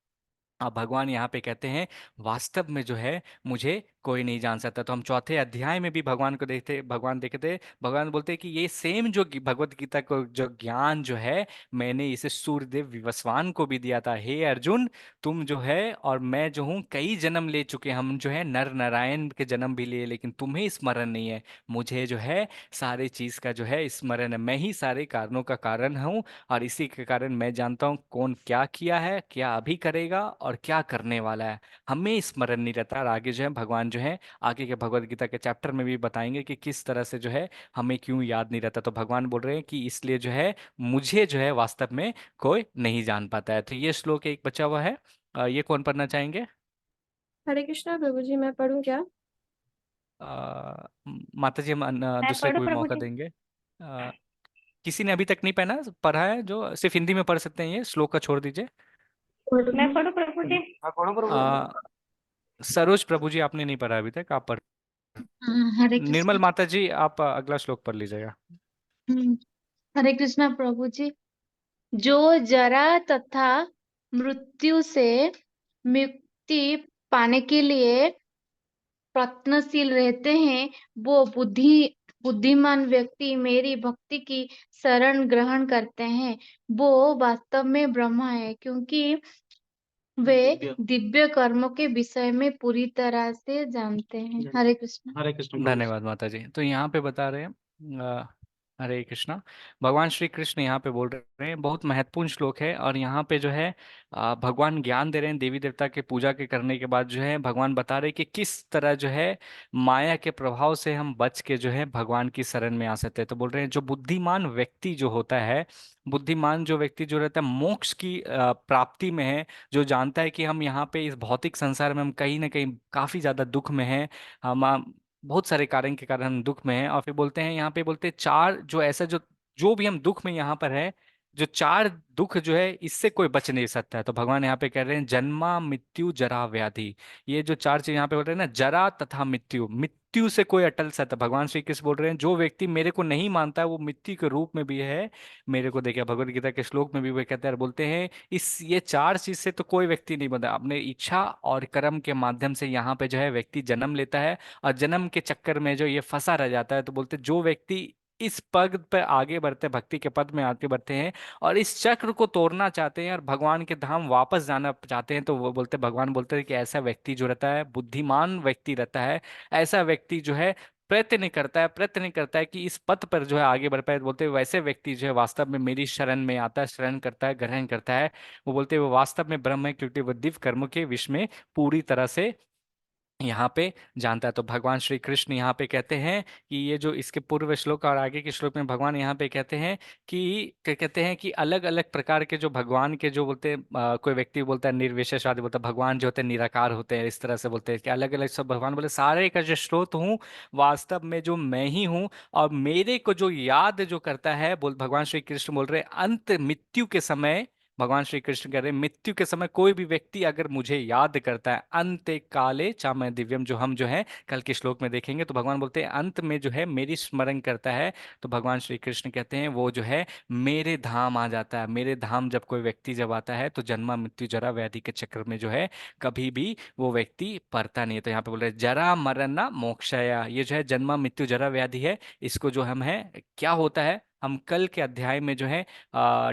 अब भगवान यहाँ पे कहते हैं वास्तव में जो है मुझे कोई नहीं जान सकता। तो हम चौथे अध्याय में भी भगवान को देखते, भगवान देखते, भगवान बोलते हैं कि ये सेम जो भगवत गीता को जो ज्ञान जो है मैंने इसे सूर्यदेव विवस्वान को भी दिया था। हे अर्जुन, तुम जो है और मैं जो हूँ कई जन्म ले चुके हैं, हम जो है नर नारायण के जन्म भी लिए, लेकिन तुम्हें स्मरण नहीं है। मुझे जो है सारे चीज का जो है स्मरण है, मैं ही सारे कारणों का कारण हूँ और इसी के कारण मैं जानता हूँ कौन क्या किया है, क्या अभी करेगा और क्या करने वाला है। हमें स्मरण नहीं रहता। और आगे जो है भगवान जो है आगे के भगवत गीता के चैप्टर में भी बताएंगे कि किस तरह से जो है हमें क्यों याद नहीं रहता। तो भगवान बोल रहे हैं कि इसलिए जो है मुझे जो है वास्तव में कोई नहीं जान पाता है। तो ये श्लोक एक बचा हुआ है, ये कौन पढ़ना चाहेंगे? हरे कृष्णा प्रभु जी, मैं पढ़ूं क्या? माता जी, हम मैं दूसरे को पढ़ूं भी प्रभु मौका जी? देंगे। किसी ने अभी तक नहीं पढ़ा पढ़ा है जो सिर्फ हिंदी में पढ़ सकते हैं, ये श्लोक का छोड़ दीजिए। मैं पढ़ूं प्रभु जी? सरोज प्रभु जी, आपने नहीं पढ़ा अभी तक, आप पढ़। हरे निर्मल कृष्णा। माता जी, आप अगला श्लोक पढ़ लीजिएगा। हम्म, हरे कृष्णा प्रभु जी। जो जरा तथा मृत्यु से मुक्ति पाने के लिए प्रयत्नशील रहते हैं, वो बुद्धिमान व्यक्ति मेरी भक्ति की शरण ग्रहण करते हैं। वो वास्तव में ब्रह्मा है, क्योंकि वे दिव्य कर्मों के विषय में पूरी तरह से जानते हैं। हरे कृष्ण। हरे कृष्ण प्रभु जी। धन्यवाद माता जी। तो यहाँ पे बता रहे हैं हरे कृष्णा, भगवान श्री कृष्ण यहाँ पे बोल रहे हैं, बहुत महत्वपूर्ण श्लोक है। और यहाँ पे जो है भगवान ज्ञान दे रहे हैं देवी देवता के पूजा के करने के बाद जो है भगवान बता रहे हैं कि किस तरह जो है माया के प्रभाव से हम बच के जो है भगवान की शरण में आ सकते हैं। तो बोल रहे हैं जो बुद्धिमान व्यक्ति जो होता है, बुद्धिमान जो व्यक्ति जो रहता है मोक्ष की प्राप्ति में है, जो जानता है कि हम यहाँ पे इस भौतिक संसार में हम कहीं ना कहीं काफी ज्यादा दुख में हैं, हम बहुत सारे कारण के कारण हम दुख में हैं। और फिर बोलते हैं यहाँ पे, बोलते हैं चार जो ऐसा जो जो भी हम दुख में यहाँ पर है, जो चार दुख जो है इससे कोई बच नहीं सकता है। तो भगवान यहाँ पे कह रहे हैं जन्मा मृत्यु जरा व्याधि, ये जो चार चीज यहाँ पे बोल रहे हैं ना, जरा तथा मृत्यु, मृत्यु से कोई अटल सकता। भगवान श्री कृष्ण बोल रहे हैं जो व्यक्ति मेरे को नहीं मानता है वो मृत्यु के रूप में भी है मेरे को देखिए। भगवत गीता के श्लोक में भी वो कहते हैं, बोलते हैं इस ये चार चीज से तो कोई व्यक्ति नहीं बंधा, अपने इच्छा और कर्म के माध्यम से यहाँ पे जो है व्यक्ति जन्म लेता है और जन्म के चक्कर में जो ये फंसा रह जाता है। तो बोलते जो व्यक्ति इस पद पर आगे बढ़ते, भक्ति के पद में आगे बढ़ते हैं और इस चक्र को तोड़ना चाहते हैं और भगवान के धाम वापस जाना चाहते हैं, तो वो बोलते, भगवान बोलते हैं कि ऐसा व्यक्ति जो रहता है, बुद्धिमान व्यक्ति रहता है, ऐसा व्यक्ति जो है प्रयत्न करता है कि इस पथ पर जो है आगे बढ़ पाए। बोलते हैं वैसे व्यक्ति जो है वास्तव में मेरी शरण में आता है, शरण करता है, ग्रहण करता है। वो बोलते हैं वो वास्तव में ब्रह्म है, क्योंकि वो दिव्य कर्मों के विषय में पूरी तरह से यहाँ पे जानता है। तो भगवान श्री कृष्ण यहाँ पे कहते हैं कि ये जो इसके पूर्व श्लोक और आगे के श्लोक में भगवान यहाँ पे कहते हैं कि कहते हैं कि अलग अलग प्रकार के जो भगवान के जो बोलते हैं, कोई व्यक्ति बोलता है निर्विशेषवादी, बोलता है भगवान जो होते हैं निराकार होते हैं, इस तरह से बोलते हैं कि अलग अलग सब भगवान बोले सारे का जो स्रोत हूँ वास्तव में जो मैं ही हूँ। और मेरे को जो याद जो करता है, बोल भगवान श्री कृष्ण बोल रहे हैं अंत मृत्यु के समय, भगवान श्री कृष्ण कह रहे हैं मृत्यु के समय कोई भी व्यक्ति अगर मुझे याद करता है, अंत काले चामय दिव्यम, जो हम जो है कल के श्लोक में देखेंगे। तो भगवान बोलते हैं अंत में जो है मेरी स्मरण करता है, तो भगवान श्री कृष्ण कहते हैं वो जो है मेरे धाम आ जाता है। मेरे धाम जब कोई व्यक्ति जब आता है तो जन्मा मृत्यु जरा व्याधि के चक्र में जो है कभी भी वो व्यक्ति पड़ता नहीं है। तो यहाँ पे बोल रहे हैं जरा मरना मोक्षया, ये जो है जन्मा मृत्यु जरा व्याधि है, इसको जो हम है क्या होता है हम कल के अध्याय में जो है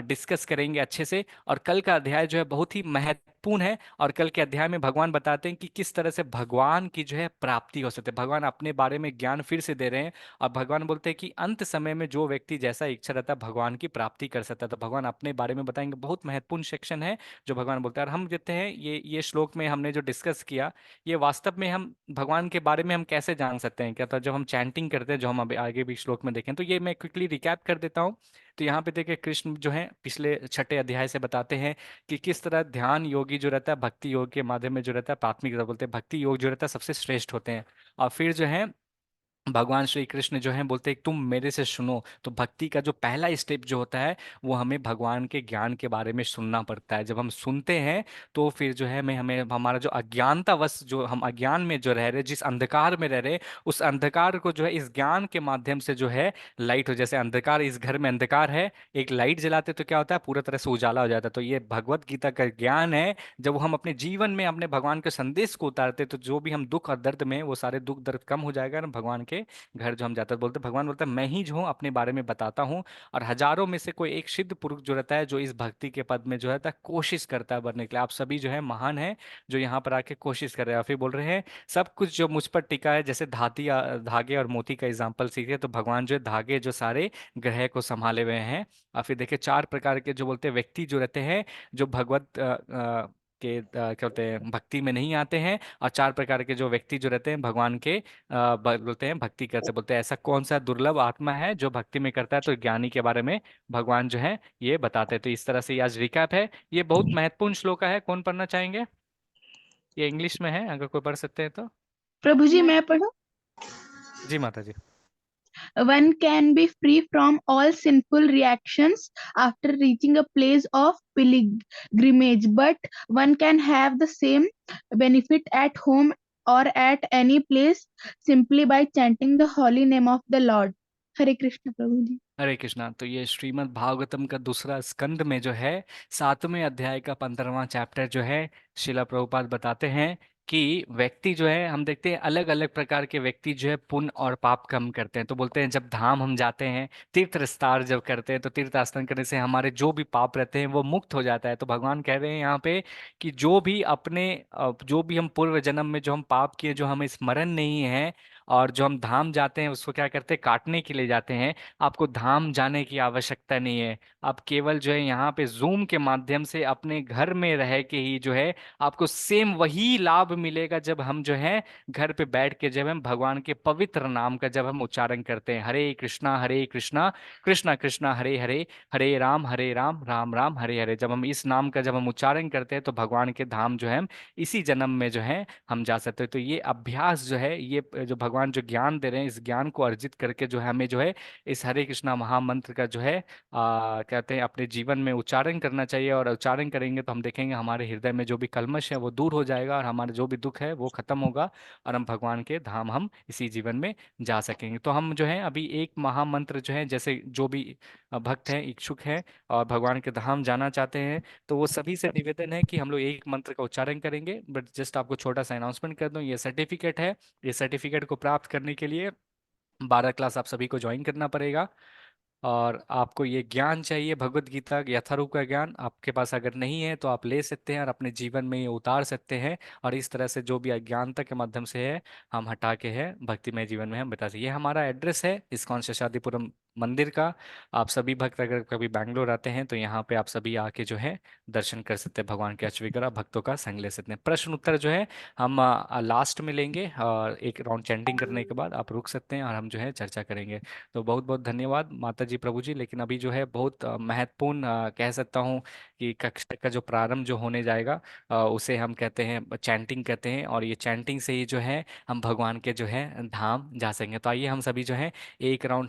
डिस्कस करेंगे अच्छे से। और कल का अध्याय जो है बहुत ही महत्व महत्वपूर्ण है। और कल के अध्याय में भगवान बताते हैं कि किस तरह से भगवान की जो है प्राप्ति हो सकती है। भगवान अपने बारे में ज्ञान फिर से दे रहे हैं और भगवान बोलते हैं कि अंत समय में जो व्यक्ति जैसा इच्छा रहता है भगवान की प्राप्ति कर सकता है। तो भगवान अपने बारे में बताएंगे, बहुत महत्वपूर्ण सेक्शन है जो भगवान बोलते हैं। और हम कहते हैं ये श्लोक में हमने जो डिस्कस किया, ये वास्तव में हम भगवान के बारे में हम कैसे जान सकते हैं क्या, तो जब हम चैंटिंग करते हैं, जो हम अभी आगे भी श्लोक में देखें, तो ये मैं क्विकली रिकैप कर देता हूँ। तो यहाँ पे देखिए कृष्ण जो है पिछले छठे अध्याय से बताते हैं कि किस तरह ध्यान योगी जो रहता है भक्ति योग के माध्यम में जो रहता है, प्राथमिक बोलते हैं भक्ति योग जो रहता है सबसे श्रेष्ठ होते हैं। और फिर जो है भगवान श्री कृष्ण जो है बोलते हैं तुम मेरे से सुनो। तो भक्ति का जो पहला स्टेप जो होता है वो हमें भगवान के ज्ञान के बारे में सुनना पड़ता है। जब हम सुनते हैं तो फिर जो है हमें हमारा जो अज्ञानतावश जो हम अज्ञान में जो रह रहे, जिस अंधकार में रह रहे, उस अंधकार को जो है इस ज्ञान के माध्यम से जो है लाइट हो। जैसे अंधकार, इस घर में अंधकार है, एक लाइट जलाते तो क्या होता है, पूरा तरह से उजाला हो जाता है। तो ये भगवत गीता का ज्ञान है। जब हम अपने जीवन में अपने भगवान के संदेश को उतारते तो जो भी हम दुख और दर्द में, वो सारे दुख दर्द कम हो जाएगा। और भगवान के घर जो हम जाते हैं, बोलते भगवान बोलता है मैं ही जो हूँ अपने बारे में बताता हूँ। और हजारों में से कोई एक सिद्ध पुरुष जो रहता है जो इस भक्ति के पद में जो है कोशिश करता है बढ़ने के लिए। आप सभी जो है महान है जो यहाँ पर आके कोशिश कर रहे हैं। और फिर बोल रहे हैं सब कुछ जो मुझ पर टिका है, जैसे धागे और मोती का एग्जाम्पल सीखे, तो भगवान जो है धागे जो सारे ग्रह को संभाले हुए हैं। और फिर देखिए चार प्रकार के जो बोलते हैं व्यक्ति जो रहते हैं जो भगवत क्या बोलते हैं भक्ति में नहीं आते हैं। और चार प्रकार के जो व्यक्ति जो रहते हैं भगवान के बोलते हैं भक्ति करते, बोलते हैं ऐसा कौन सा दुर्लभ आत्मा है जो भक्ति में करता है। तो ज्ञानी के बारे में भगवान जो है ये बताते हैं। तो इस तरह से ये आज रिकैप है। ये बहुत महत्वपूर्ण श्लोक है। कौन पढ़ना चाहेंगे? ये इंग्लिश में है, अगर कोई पढ़ सकते हैं तो। प्रभु जी मैं पढ़ूं? जी माता जी। One can be free from all sinful reactions after reaching a place of pilgrimage, but one can have the same benefit at home or at any place simply by chanting the holy name of the Lord. हरे कृष्ण प्रभु जी। हरे कृष्णा। तो ये श्रीमद् भागवतम का दूसरा स्कंद में जो है 7वें अध्याय का 15वां chapter जो है शिला प्रभुपाद बताते हैं कि व्यक्ति जो है, हम देखते हैं अलग अलग प्रकार के व्यक्ति जो है पुण्य और पाप कम करते हैं। तो बोलते हैं जब धाम हम जाते हैं, तीर्थ विस्तार जब करते हैं, तो तीर्थ स्नान करने से हमारे जो भी पाप रहते हैं वो मुक्त हो जाता है। तो भगवान कह रहे हैं यहाँ पे कि जो भी हम पूर्व जन्म में जो हम पाप किए, जो हमें स्मरण नहीं है, और जो हम धाम जाते हैं उसको क्या करते हैं, काटने के लिए जाते हैं। आपको धाम जाने की आवश्यकता नहीं है। आप केवल जो है यहाँ पे जूम के माध्यम से अपने घर में रह के ही जो है आपको सेम वही लाभ मिलेगा जब हम जो है घर पे बैठ के जब हम भगवान के पवित्र नाम का जब हम उच्चारण करते हैं, हरे कृष्णा कृष्णा कृष्णा हरे हरे, हरे राम राम राम हरे हरे। जब हम इस नाम का जब हम उच्चारण करते हैं तो भगवान के धाम जो है हम इसी जन्म में जो है हम जा सकते हैं। तो ये अभ्यास जो है, ये जो भगवान जो ज्ञान दे रहे हैं, इस ज्ञान को अर्जित करके जो है हमें जो है इस हरे कृष्णा महामंत्र का जो है कहते हैं अपने जीवन में उच्चारण करना चाहिए। और उच्चारण करेंगे तो हम देखेंगे हमारे हृदय में जो भी कल्मश है वो दूर हो जाएगा और हमारा जो भी दुख है वो खत्म होगा और हम भगवान के धाम हम इसी जीवन में जा सकेंगे। तो हम जो है अभी एक महामंत्र जो है, जैसे जो भी भक्त हैं, इच्छुक हैं और भगवान के धाम जाना चाहते हैं, तो वो सभी से निवेदन है कि हम लोग एक मंत्र का उच्चारण करेंगे। बट जस्ट आपको छोटा सा अनाउंसमेंट कर दूं, ये सर्टिफिकेट है। ये सर्टिफिकेट को प्राप्त करने के लिए 12 क्लास आप सभी को ज्वाइन करना पड़ेगा। और आपको ये ज्ञान चाहिए, भगवत गीता यथारूप का ज्ञान आपके पास अगर नहीं है तो आप ले सकते हैं और अपने जीवन में ये उतार सकते हैं। और इस तरह से जो भी अज्ञानता के माध्यम से है हम हटा के है भक्तिमय जीवन में हम बता सकते। ये हमारा एड्रेस है इस्कॉन शेषाद्रिपुरम मंदिर का। आप सभी भक्त अगर कभी बैंगलोर आते हैं तो यहाँ पे आप सभी आके जो है दर्शन कर सकते हैं, भगवान के अचविकरा भक्तों का संग ले सकते हैं। प्रश्न उत्तर जो है हम लास्ट में लेंगे और एक राउंड चैंटिंग करने के बाद आप रुक सकते हैं और हम जो है चर्चा करेंगे। तो बहुत बहुत धन्यवाद माता जी, प्रभु जी। लेकिन अभी जो है बहुत महत्वपूर्ण कह सकता हूँ कि कक्षा का जो प्रारंभ जो होने जाएगा उसे हम कहते हैं चैंटिंग कहते हैं। और ये चैंटिंग से ही जो है हम भगवान के जो है धाम जा सकेंगे। तो आइए हम सभी जो है एक राउंड